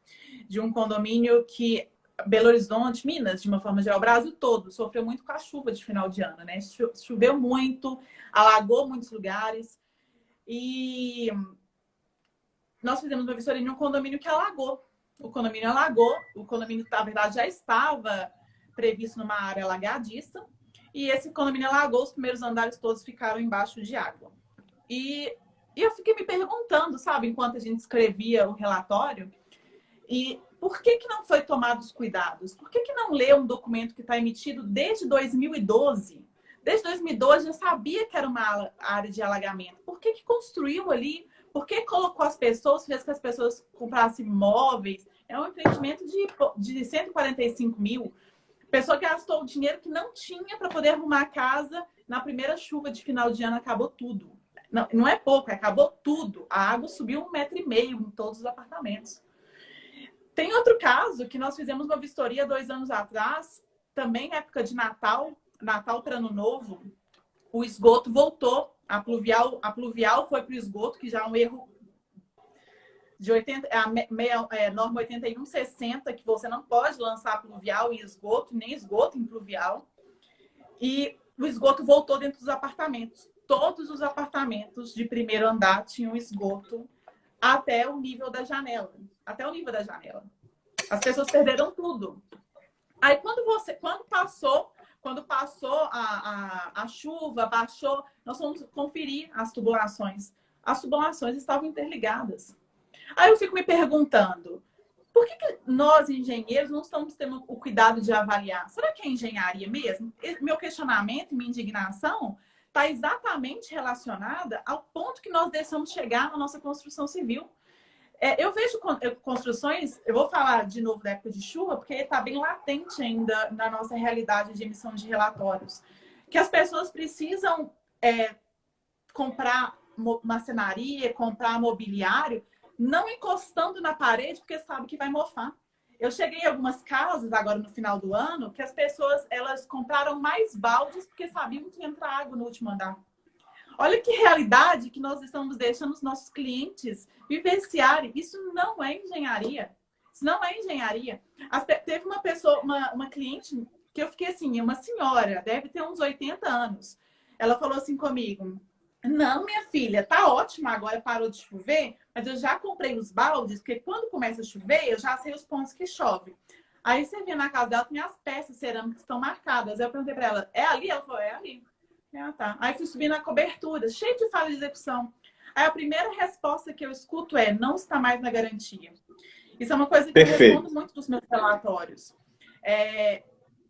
de um condomínio que Belo Horizonte, Minas, de uma forma geral, o Brasil todo, sofreu muito com a chuva de final de ano, né? Choveu muito, alagou muitos lugares. E nós fizemos uma vistoria em um condomínio que alagou. O condomínio alagou, o condomínio, na verdade, já estava previsto numa área alagadiça. E esse condomínio alagou, os primeiros andares todos ficaram embaixo de água. E eu fiquei me perguntando, sabe, enquanto a gente escrevia o relatório, e por que não foi tomados os cuidados? Por que não leu um documento que está emitido desde 2012? Desde 2012 já sabia que era uma área de alagamento. Por que construiu ali? Por que colocou as pessoas, fez que as pessoas comprassem imóveis? É um empreendimento de 145 mil. A pessoa gastou o dinheiro que não tinha para poder arrumar a casa. Na primeira chuva de final de ano, acabou tudo. Não é pouco, acabou tudo. A água subiu 1,5 metro em todos os apartamentos. Tem outro caso que nós fizemos uma vistoria 2 anos atrás, também época de Natal para Ano Novo. O esgoto voltou. A pluvial foi para o esgoto, que já é um erro de 80, norma 8160, que você não pode lançar pluvial em esgoto, nem esgoto em pluvial. E o esgoto voltou dentro dos apartamentos. Todos os apartamentos de primeiro andar tinham esgoto até o nível da janela. Até o nível da janela. As pessoas perderam tudo. Aí quando passou a chuva, baixou, nós fomos conferir as tubulações. As tubulações estavam interligadas. Aí eu fico me perguntando, por que nós, engenheiros, não estamos tendo o cuidado de avaliar? Será que é engenharia mesmo? Meu questionamento, minha indignação, está exatamente relacionada ao ponto que nós deixamos chegar na nossa construção civil. Eu vejo construções, eu vou falar de novo da época de chuva, porque está bem latente ainda na nossa realidade de emissão de relatórios, que as pessoas precisam comprar marcenaria, comprar mobiliário, não encostando na parede, porque sabe que vai mofar. Eu cheguei em algumas casas, agora no final do ano, que as pessoas elas compraram mais baldes porque sabiam que ia entrar água no último andar. Olha que realidade que nós estamos deixando os nossos clientes vivenciarem. Isso não é engenharia. Isso não é engenharia. Teve uma pessoa, uma cliente, que eu fiquei assim, uma senhora, deve ter uns 80 anos. Ela falou assim comigo, não, minha filha, tá ótimo, agora parou de chover, mas eu já comprei os baldes, porque quando começa a chover, eu já sei os pontos que chove. Aí você vê na casa dela, tem as peças cerâmicas que estão marcadas. Aí eu perguntei para ela, é ali? Ela falou, é ali. Ah, tá. Aí fui subir na cobertura, cheio de falha de execução. Aí a primeira resposta que eu escuto é, não está mais na garantia. Isso é uma coisa que eu respondo muito dos meus relatórios.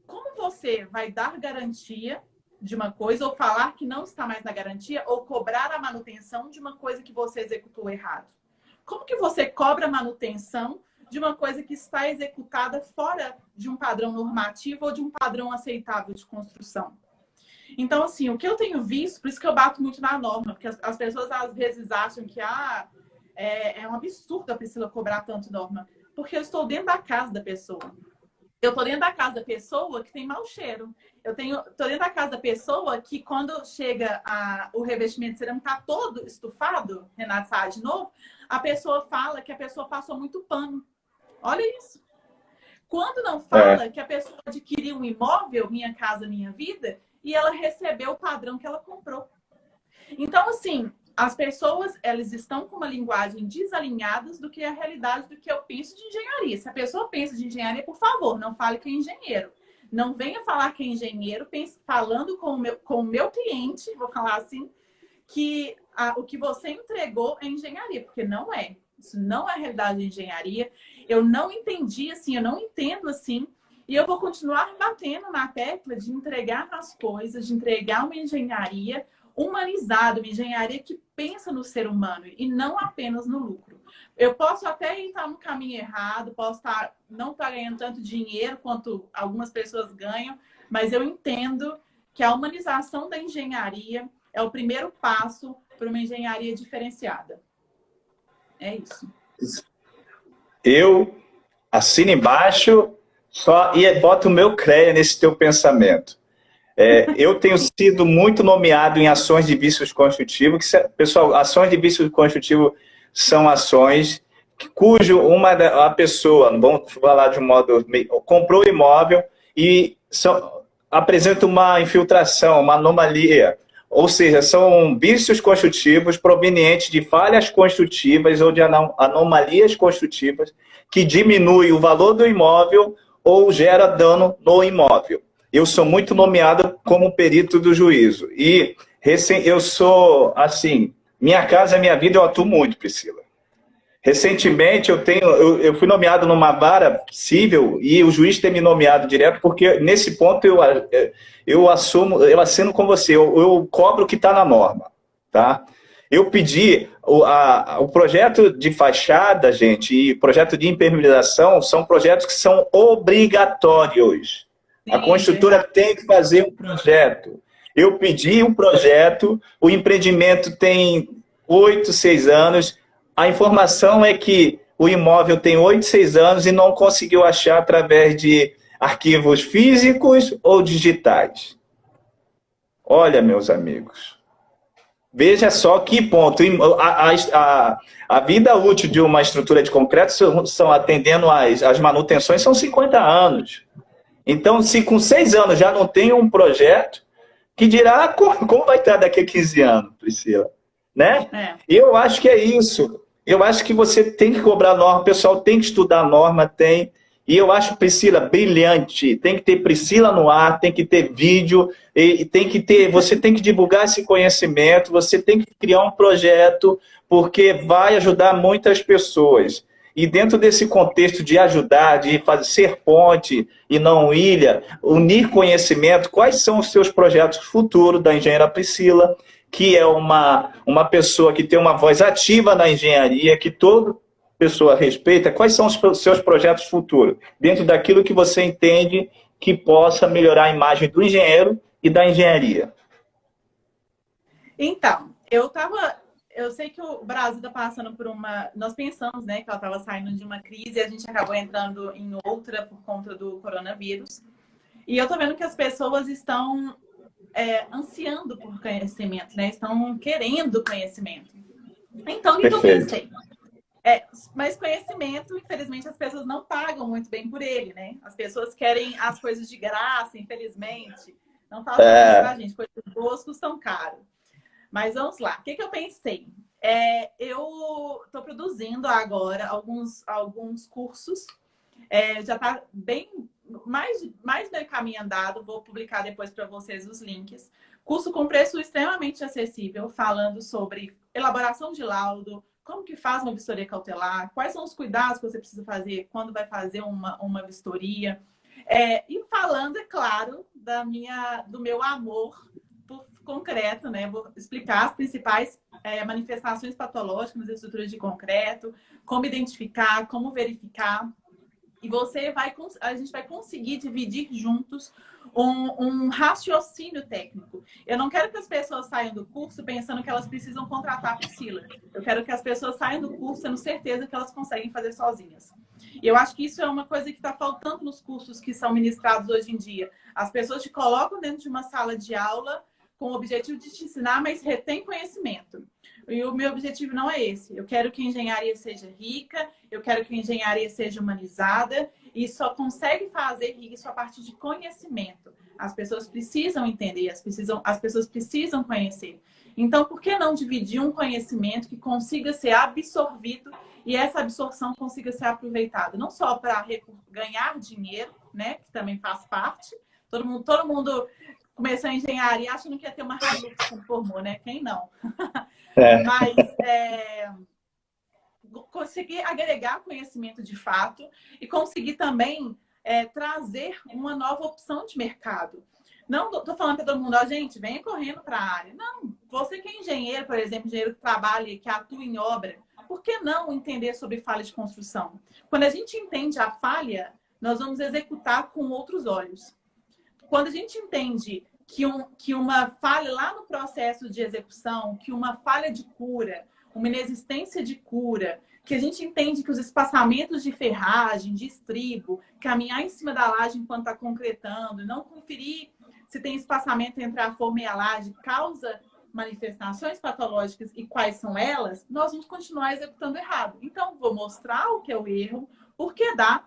Como você vai dar garantia de uma coisa ou falar que não está mais na garantia ou cobrar a manutenção de uma coisa que você executou errado? Como que você cobra a manutenção de uma coisa que está executada fora de um padrão normativo ou de um padrão aceitável de construção? Então, assim, o que eu tenho visto, por isso que eu bato muito na norma, porque as pessoas às vezes acham que é um absurdo a Priscila cobrar tanto norma, porque eu estou dentro da casa da pessoa. Eu estou dentro da casa da pessoa que tem mau cheiro. Estou dentro da casa da pessoa que, quando chega o revestimento cerâmico está todo estufado, Renato Sá, de novo, a pessoa fala que a pessoa passou muito pano. Olha isso. Quando não fala que a pessoa adquiriu um imóvel, Minha Casa Minha Vida, e ela recebeu o padrão que ela comprou. Então, assim, as pessoas, elas estão com uma linguagem desalinhadas do que é a realidade do que eu penso de engenharia. Se a pessoa pensa de engenharia, por favor, não fale que é engenheiro. Não venha falar que é engenheiro falando com o meu cliente, vou falar assim, que o que você entregou é engenharia, porque não é. Isso não é a realidade de engenharia. Eu não entendi assim, eu não entendo assim. E eu vou continuar batendo na tecla de entregar as coisas, de entregar uma engenharia humanizada, uma engenharia que pensa no ser humano e não apenas no lucro. Eu posso até estar no caminho errado, não estar ganhando tanto dinheiro quanto algumas pessoas ganham, mas eu entendo que a humanização da engenharia é o primeiro passo para uma engenharia diferenciada. É isso. Eu assino embaixo e boto o meu CREA nesse teu pensamento. Eu tenho sido muito nomeado em ações de vícios construtivos. Pessoal, ações de vícios construtivos são ações a pessoa, vamos falar de um modo, comprou o imóvel e apresenta uma infiltração, uma anomalia. Ou seja, são vícios construtivos provenientes de falhas construtivas ou de anomalias construtivas que diminuem o valor do imóvel ou gera dano no imóvel. Eu sou muito nomeado como perito do juízo. E eu sou, assim, minha casa, minha vida, eu atuo muito, Priscila. Recentemente, eu fui nomeado numa vara civil e o juiz tem me nomeado direto, porque nesse ponto eu assino com você, eu cobro o que está na norma, tá? Eu pedi o projeto de fachada, gente, e projeto de impermeabilização são projetos que são obrigatórios. Sim, a construtora tem que fazer um projeto. Eu pedi um projeto, o empreendimento tem 8, 6 anos. A informação é que o imóvel tem 8, 6 anos e não conseguiu achar através de arquivos físicos ou digitais. Olha, meus amigos, veja só que ponto. A vida útil de uma estrutura de concreto, são atendendo às manutenções, são 50 anos. Então, se com 6 anos já não tem um projeto, que dirá como vai estar daqui a 15 anos, Priscila? Né? Eu acho que é isso. Eu acho que você tem que cobrar a norma, o pessoal tem que estudar a norma, tem. E eu acho Priscila brilhante. Tem que ter Priscila no ar, tem que ter vídeo, você tem que divulgar esse conhecimento, você tem que criar um projeto, porque vai ajudar muitas pessoas. E dentro desse contexto de ajudar, de ser ponte e não ilha, unir conhecimento, quais são os seus projetos futuros da engenheira Priscila, que é uma pessoa que tem uma voz ativa na engenharia, que toda pessoa respeita. Quais são os seus projetos futuros? Dentro daquilo que você entende que possa melhorar a imagem do engenheiro e da engenharia. Então, eu sei que o Brasil está passando por nós pensamos, né, que ela estava saindo de uma crise e a gente acabou entrando em outra por conta do coronavírus. E eu estou vendo que as pessoas estão ansiando por conhecimento, né? Estão querendo conhecimento. Então, o que eu pensei? Mas conhecimento, infelizmente, as pessoas não pagam muito bem por ele, né? As pessoas querem as coisas de graça, infelizmente. Não fala isso, tá, gente? Coisas boas custam caro. Mas vamos lá. O que eu pensei? Eu estou produzindo agora alguns cursos. Já está bem mais meio caminho andado. Vou publicar depois para vocês os links. Curso com preço extremamente acessível, falando sobre elaboração de laudo, como que faz uma vistoria cautelar, quais são os cuidados que você precisa fazer quando vai fazer uma vistoria. E falando, é claro, do meu amor por concreto, né? Vou explicar as principais manifestações patológicas das estruturas de concreto, como identificar, como verificar. E a gente vai conseguir dividir juntos um raciocínio técnico. Eu não quero que as pessoas saiam do curso pensando que elas precisam contratar a Priscila. Eu quero que as pessoas saiam do curso tendo certeza que elas conseguem fazer sozinhas. E eu acho que isso é uma coisa que está faltando nos cursos que são ministrados hoje em dia. As pessoas te colocam dentro de uma sala de aula com o objetivo de te ensinar, mas retém conhecimento. E o meu objetivo não é esse. Eu quero que a engenharia seja rica, eu quero que a engenharia seja humanizada e só consegue fazer isso a partir de conhecimento. As pessoas precisam entender, as pessoas precisam conhecer. Então, por que não dividir um conhecimento que consiga ser absorvido e essa absorção consiga ser aproveitada? Não só para ganhar dinheiro, né, que também faz parte. Todo mundo começou a engenharia achando que ia ter uma Hilux quando formou, né? Quem não? Mas conseguir agregar conhecimento de fato e conseguir também trazer uma nova opção de mercado. Não estou falando para todo mundo, gente, venha correndo para a área. Não, você que é engenheiro, por exemplo, engenheiro que trabalha, que atua em obra, por que não entender sobre falha de construção? Quando a gente entende a falha, nós vamos executar com outros olhos. Quando a gente entende que uma falha lá no processo de execução, que uma falha de cura, uma inexistência de cura, que a gente entende que os espaçamentos de ferragem, de estribo, caminhar em cima da laje enquanto está concretando, não conferir se tem espaçamento entre a forma e a laje, causa manifestações patológicas e quais são elas, nós vamos continuar executando errado. Então, vou mostrar o que é o erro, por que dá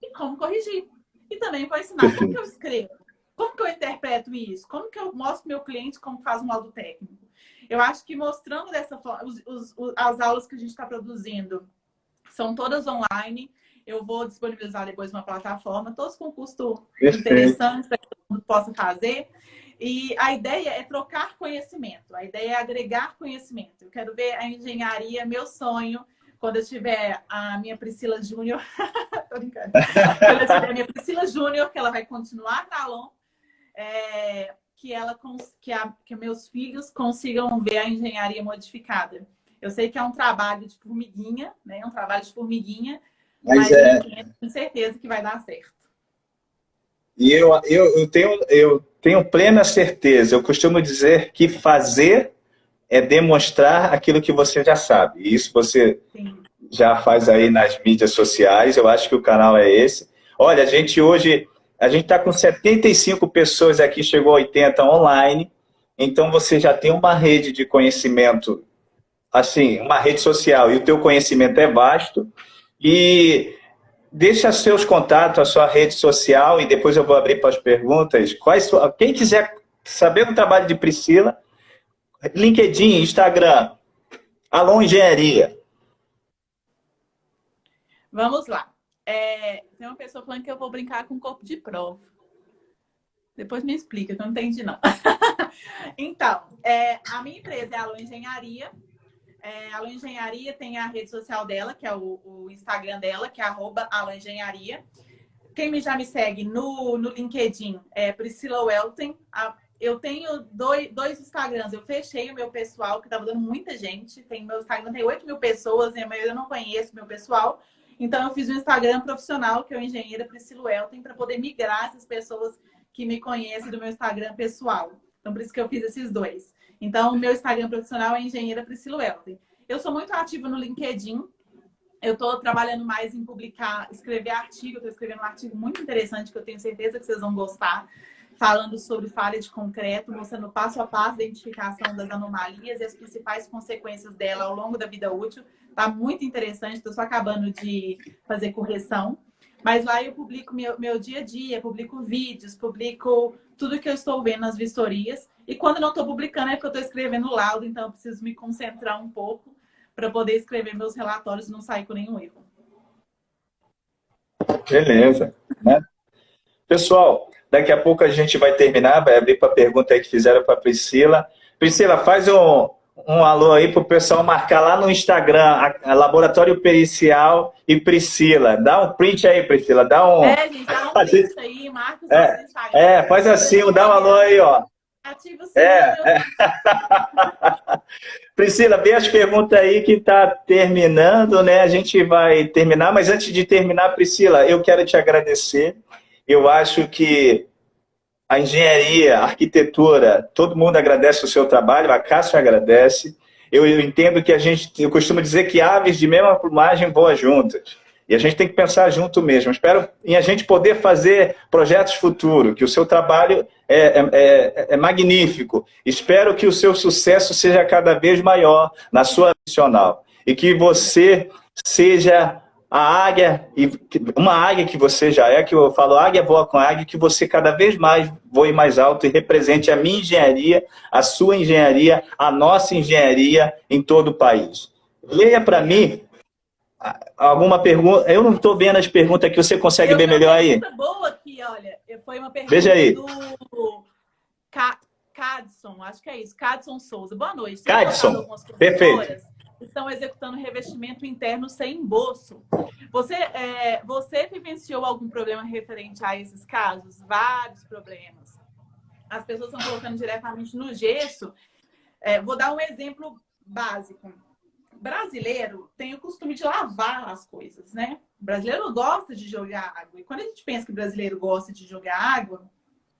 e como corrigir. E também vou ensinar como que eu escrevo, como que eu interpreto isso, como que eu mostro para o meu cliente como faz um laudo técnico. Eu acho que mostrando dessa forma, as aulas que a gente está produzindo são todas online. Eu vou disponibilizar depois uma plataforma, todos com custo interessante para que todo mundo possa fazer. E a ideia é trocar conhecimento, a ideia é agregar conhecimento. Eu quero ver a engenharia, meu sonho, quando eu tiver a minha Priscila Júnior, tô brincando, quando eu tiver a minha Priscila Júnior, que ela vai continuar na Alon, que meus filhos consigam ver a engenharia modificada. Eu sei que é um trabalho de formiguinha, né? É um trabalho de formiguinha, mas eu tenho certeza que vai dar certo. E eu tenho plena certeza, eu costumo dizer que fazer é demonstrar aquilo que você já sabe. E isso você já faz aí nas mídias sociais, eu acho que o canal é esse. Olha, a gente está com 75 pessoas aqui, chegou a 80 online, então você já tem uma rede de conhecimento, assim, uma rede social, e o teu conhecimento é vasto, e deixa seus contatos, a sua rede social, e depois eu vou abrir para as perguntas. Quem quiser saber do trabalho de Priscila, LinkedIn, Instagram, Alon Engenharia. Vamos lá. Tem uma pessoa falando que eu vou brincar com corpo de prova. Depois me explica, que eu não entendi, não. Então, a minha empresa é a Alon Engenharia. A Alon Engenharia tem a rede social dela, que é o Instagram dela, que é @alonengenharia. Quem já me segue no LinkedIn é Priscila Welten. Eu tenho dois Instagrams. Eu fechei o meu pessoal, que estava dando muita gente. Meu Instagram tem 8.000 pessoas, e a maioria eu não conheço meu pessoal. Então, eu fiz um Instagram profissional, que é o Engenheira Priscila Welten, para poder migrar essas pessoas que me conhecem do meu Instagram pessoal. Então, por isso que eu fiz esses dois. Então, o meu Instagram profissional é Engenheira Priscila Welten. Eu sou muito ativa no LinkedIn. Eu estou trabalhando mais em escrever artigo. Eu estou escrevendo um artigo muito interessante que eu tenho certeza que vocês vão gostar, falando sobre falha de concreto, mostrando passo a passo a identificação das anomalias e as principais consequências dela ao longo da vida útil. Está muito interessante, estou só acabando de fazer correção. Mas lá eu publico meu dia a dia, publico vídeos, publico tudo que eu estou vendo nas vistorias. E quando não estou publicando é porque eu estou escrevendo laudo, então eu preciso me concentrar um pouco para poder escrever meus relatórios e não sair com nenhum erro. Beleza. Né? Pessoal, daqui a pouco a gente vai terminar, vai abrir para a pergunta aí que fizeram para a Priscila. Priscila, faz um alô aí para o pessoal marcar lá no Instagram, a Laboratório Pericial e Priscila. Dá um print aí, Priscila. Gente, dá um print aí, marca o Instagram. Faz assim, dá um alô aí, ó. Ativa o sininho. Priscila, vê as perguntas aí que está terminando, né? A gente vai terminar, mas antes de terminar, Priscila, eu quero te agradecer. Eu acho que a engenharia, a arquitetura, todo mundo agradece o seu trabalho, a Cássio agradece. Eu entendo que eu costumo dizer que aves de mesma plumagem voam juntas. E a gente tem que pensar junto mesmo. Espero em a gente poder fazer projetos futuros, que o seu trabalho é magnífico. Espero que o seu sucesso seja cada vez maior na sua profissional. E que você seja a águia, uma águia que você já é, que eu falo águia voa com águia, que você cada vez mais voe mais alto e represente a minha engenharia, a sua engenharia, a nossa engenharia em todo o país. Leia para mim alguma pergunta. Eu não estou vendo as perguntas aqui, você consegue ver melhor aí? Uma pergunta boa aqui, olha. Foi uma pergunta Veja aí. do Cadson, acho que é isso, Cadson Souza. Boa noite. Cadson, perfeito. Estão executando revestimento interno sem embolso. Você vivenciou algum problema referente a esses casos? Vários problemas. As pessoas estão colocando diretamente no gesso. Vou dar um exemplo básico. Brasileiro tem o costume de lavar as coisas, né? O brasileiro gosta de jogar água. E quando a gente pensa que o brasileiro gosta de jogar água,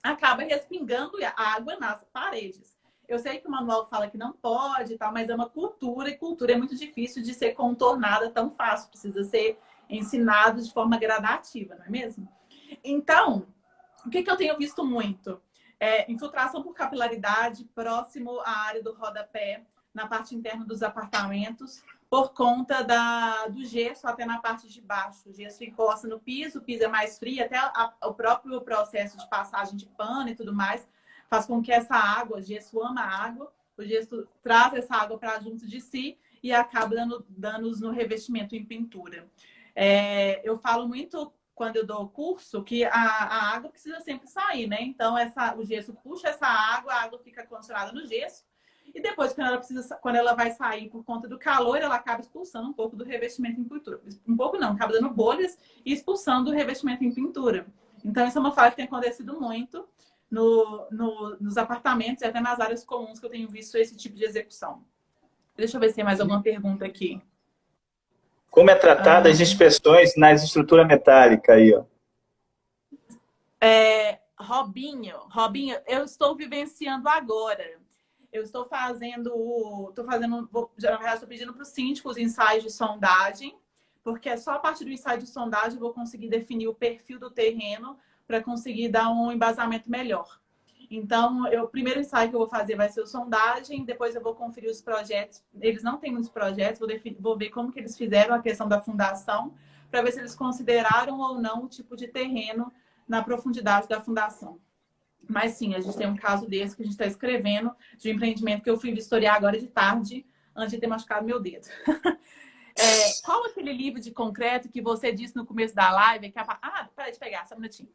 acaba respingando a água nas paredes. Eu sei que o manual fala que não pode e tal, mas é uma cultura, e cultura é muito difícil de ser contornada tão fácil. Precisa ser ensinado de forma gradativa, não é mesmo? Então, o que eu tenho visto muito? Infiltração por capilaridade próximo à área do rodapé, na parte interna dos apartamentos, por conta do gesso até na parte de baixo. O gesso encosta no piso, o piso é mais frio, até o próprio processo de passagem de pano e tudo mais faz com que essa água, o gesso ama a água, o gesso traz essa água para junto de si e acaba dando danos no revestimento em pintura. Eu falo muito, quando eu dou o curso, que a água precisa sempre sair, né? Então, o gesso puxa essa água, a água fica condicionada no gesso, e depois, quando ela vai sair por conta do calor, ela acaba expulsando um pouco do revestimento em pintura. Um pouco não, acaba dando bolhas e expulsando o revestimento em pintura. Então, isso é uma falha que tem acontecido muito nos apartamentos e até nas áreas comuns que eu tenho visto esse tipo de execução. Deixa eu ver se tem mais alguma pergunta aqui. Como é tratada as inspeções nas estruturas metálicas aí, ó? Robinho, eu estou vivenciando agora. Eu estou pedindo para o síndico os ensaios de sondagem, porque é só a partir do ensaio de sondagem eu vou conseguir definir o perfil do terreno para conseguir dar um embasamento melhor. Então, o primeiro ensaio que eu vou fazer vai ser a sondagem, depois eu vou conferir os projetos. Eles não têm muitos projetos, vou ver como que eles fizeram a questão da fundação, para ver se eles consideraram ou não o tipo de terreno na profundidade da fundação. Mas sim, a gente tem um caso desse que a gente está escrevendo, de um empreendimento que eu fui vistoriar agora de tarde, antes de ter machucado meu dedo. Qual aquele livro de concreto que você disse no começo da live? Peraí de pegar, só um minutinho.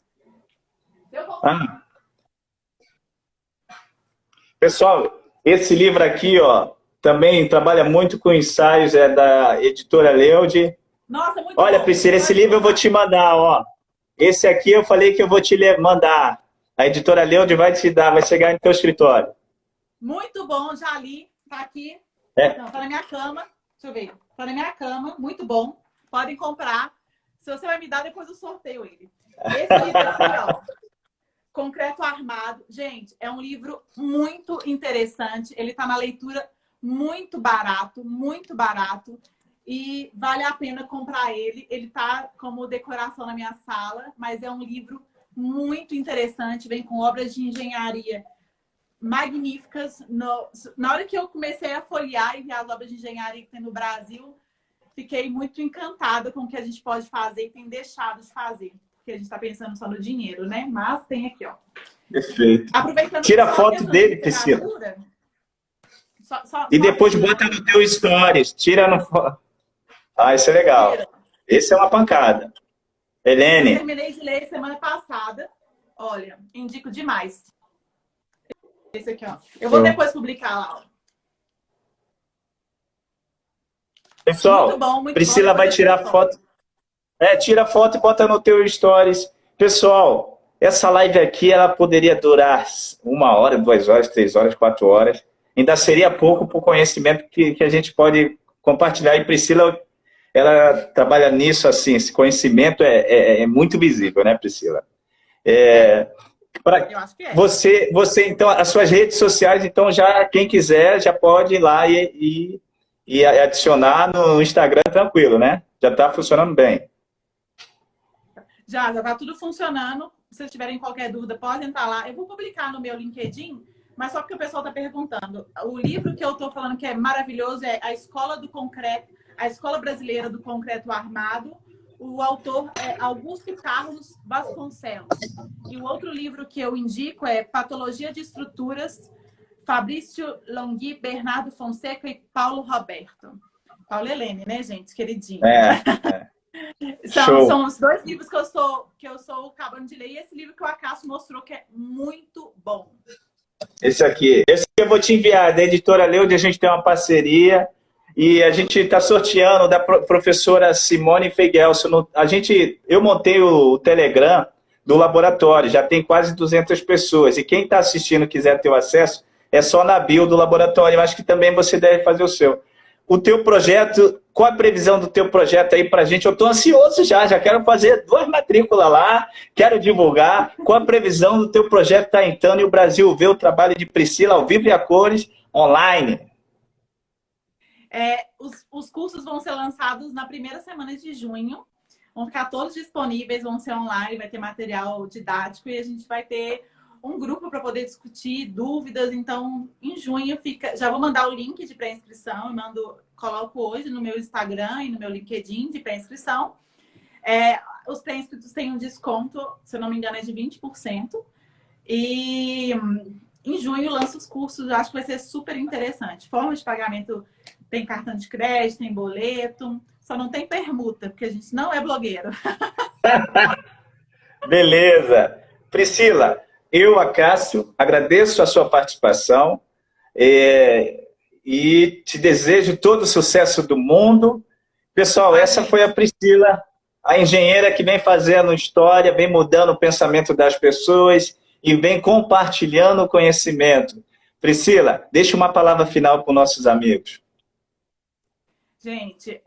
Pessoal, esse livro aqui, ó, também trabalha muito com ensaios, é da editora Leude. Nossa, muito Olha, bom. Priscila, esse livro eu vou te mandar, ó. Esse aqui eu falei que eu vou te mandar. A editora Leude vai te dar, vai chegar no teu escritório. Muito bom, já li. Tá aqui. Não, tá na minha cama. Deixa eu ver. Tá na minha cama, muito bom. Podem comprar. Se você vai me dar, depois eu sorteio ele. Esse livro aqui, ó. Concreto Armado. Gente, é um livro muito interessante. Ele tá na leitura muito barato. E vale a pena comprar ele. Ele tá como decoração na minha sala, mas é um livro muito interessante. Vem com obras de engenharia magníficas. Na hora que eu comecei a folhear e ver as obras de engenharia que tem no Brasil, fiquei muito encantada com o que a gente pode fazer e tem deixado de fazer. Porque a gente está pensando só no dinheiro, né? Mas tem aqui, ó. Perfeito. Aproveitando tira a foto dele, Priscila. E depois bota no teu stories. Tira no... isso é legal. Esse é uma pancada. Helene. Eu terminei de ler semana passada. Olha, indico demais. Esse aqui, ó. Eu vou depois publicar lá, ó. Pessoal, muito bom, muito Priscila vai tirar foto. Tira a foto e bota no teu stories. Pessoal, essa live aqui, ela poderia durar 1 hora, 2 horas, 3 horas, 4 horas. Ainda seria pouco para o conhecimento que a gente pode compartilhar. E Priscila, ela trabalha nisso, assim, esse conhecimento é muito visível, né, Priscila? Eu acho que é. Você, então, as suas redes sociais, então, já quem quiser, já pode ir lá e adicionar no Instagram tranquilo, né? Já está funcionando bem. Já está tudo funcionando. Se vocês tiverem qualquer dúvida, podem entrar lá. Eu vou publicar no meu LinkedIn, mas só porque o pessoal está perguntando. O livro que eu estou falando que é maravilhoso é A Escola do Concreto, A Escola Brasileira do Concreto Armado. O autor é Augusto Carlos Vasconcelos. E o outro livro que eu indico é Patologia de Estruturas, Fabrício Longhi, Bernardo Fonseca e Paulo Roberto. Paulo Helene, né, gente? Queridinho. São os 2 livros que eu estou acabando de ler. E esse livro que o Acácio mostrou que é muito bom. Esse aqui eu vou te enviar, da editora Leude, a gente tem uma parceria. E a gente está sorteando da professora Simone Feigelson. Eu montei o Telegram do laboratório, já tem quase 200 pessoas. E quem está assistindo quiser ter o acesso, é só na bio do laboratório. Eu acho que também você deve fazer o seu. O teu projeto, qual a previsão do teu projeto aí pra gente? Eu estou ansioso já quero fazer 2 matrículas lá, quero divulgar. Qual a previsão do teu projeto tá entrando e o Brasil vê o trabalho de Priscila ao vivo e a cores online? Os cursos vão ser lançados na primeira semana de junho. Vão ficar todos disponíveis, vão ser online, vai ter material didático e a gente vai ter um grupo para poder discutir dúvidas. Então, em junho fica. Já vou mandar o link de pré-inscrição, coloco hoje no meu Instagram e no meu LinkedIn de pré-inscrição. Os pré-inscritos têm um desconto, se eu não me engano, é de 20%. E em junho lança os cursos, acho que vai ser super interessante. Forma de pagamento tem cartão de crédito, tem boleto, só não tem permuta, porque a gente não é blogueiro. Beleza. Priscila, eu, Acácio, agradeço a sua participação e te desejo todo o sucesso do mundo. Pessoal, essa foi a Priscila, a engenheira que vem fazendo história, vem mudando o pensamento das pessoas e vem compartilhando o conhecimento. Priscila, deixa uma palavra final para os nossos amigos. Gente,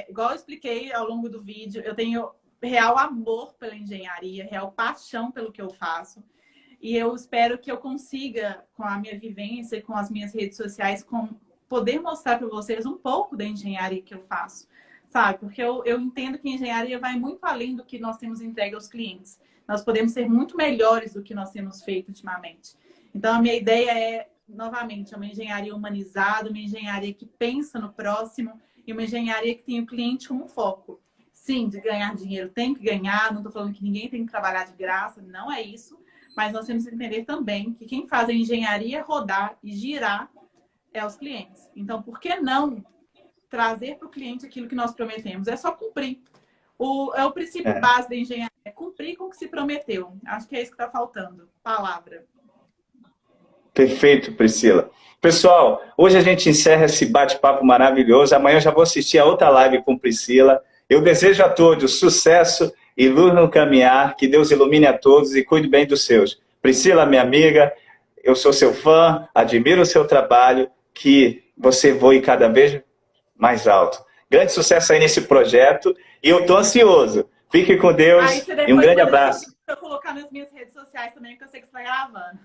igual eu expliquei ao longo do vídeo, eu tenho real amor pela engenharia, real paixão pelo que eu faço. E eu espero que eu consiga, com a minha vivência e com as minhas redes sociais, poder mostrar para vocês um pouco da engenharia que eu faço, sabe? Porque eu entendo que a engenharia vai muito além do que nós temos entregue aos clientes. Nós podemos ser muito melhores do que nós temos feito ultimamente. Então, a minha ideia é, novamente, uma engenharia humanizada, uma engenharia que pensa no próximo e uma engenharia que tem o cliente como foco. Sim, de ganhar dinheiro tem que ganhar, não estou falando que ninguém tem que trabalhar de graça, não é isso. Mas nós temos que entender também que quem faz a engenharia rodar e girar é os clientes. Então, por que não trazer para o cliente aquilo que nós prometemos? É só cumprir. O princípio base da engenharia, é cumprir com o que se prometeu. Acho que é isso que está faltando. Palavra. Perfeito, Priscila. Pessoal, hoje a gente encerra esse bate-papo maravilhoso. Amanhã eu já vou assistir a outra live com Priscila. Eu desejo a todos sucesso e luz no caminhar, que Deus ilumine a todos e cuide bem dos seus. Priscila, minha amiga, eu sou seu fã, admiro o seu trabalho, que você voe cada vez mais alto. Grande sucesso aí nesse projeto e eu estou ansioso. Fique com Deus e um grande abraço. Eu vou colocar nas minhas redes sociais também, que eu sei que você está gravando.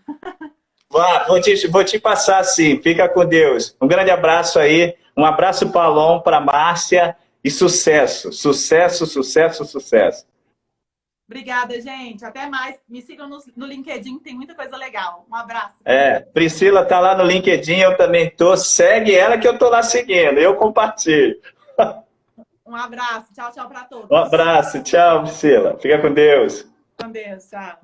Vou te passar sim, fica com Deus. Um grande abraço aí, um abraço para Alon, para Márcia e sucesso, sucesso, sucesso, sucesso. Obrigada, gente. Até mais. Me sigam no LinkedIn, tem muita coisa legal. Um abraço. Priscila tá lá no LinkedIn, eu também tô. Segue ela que eu tô lá seguindo. Eu compartilho. Um abraço. Tchau, tchau para todos. Um abraço. Tchau, Priscila. Fica com Deus. Com Deus. Tchau.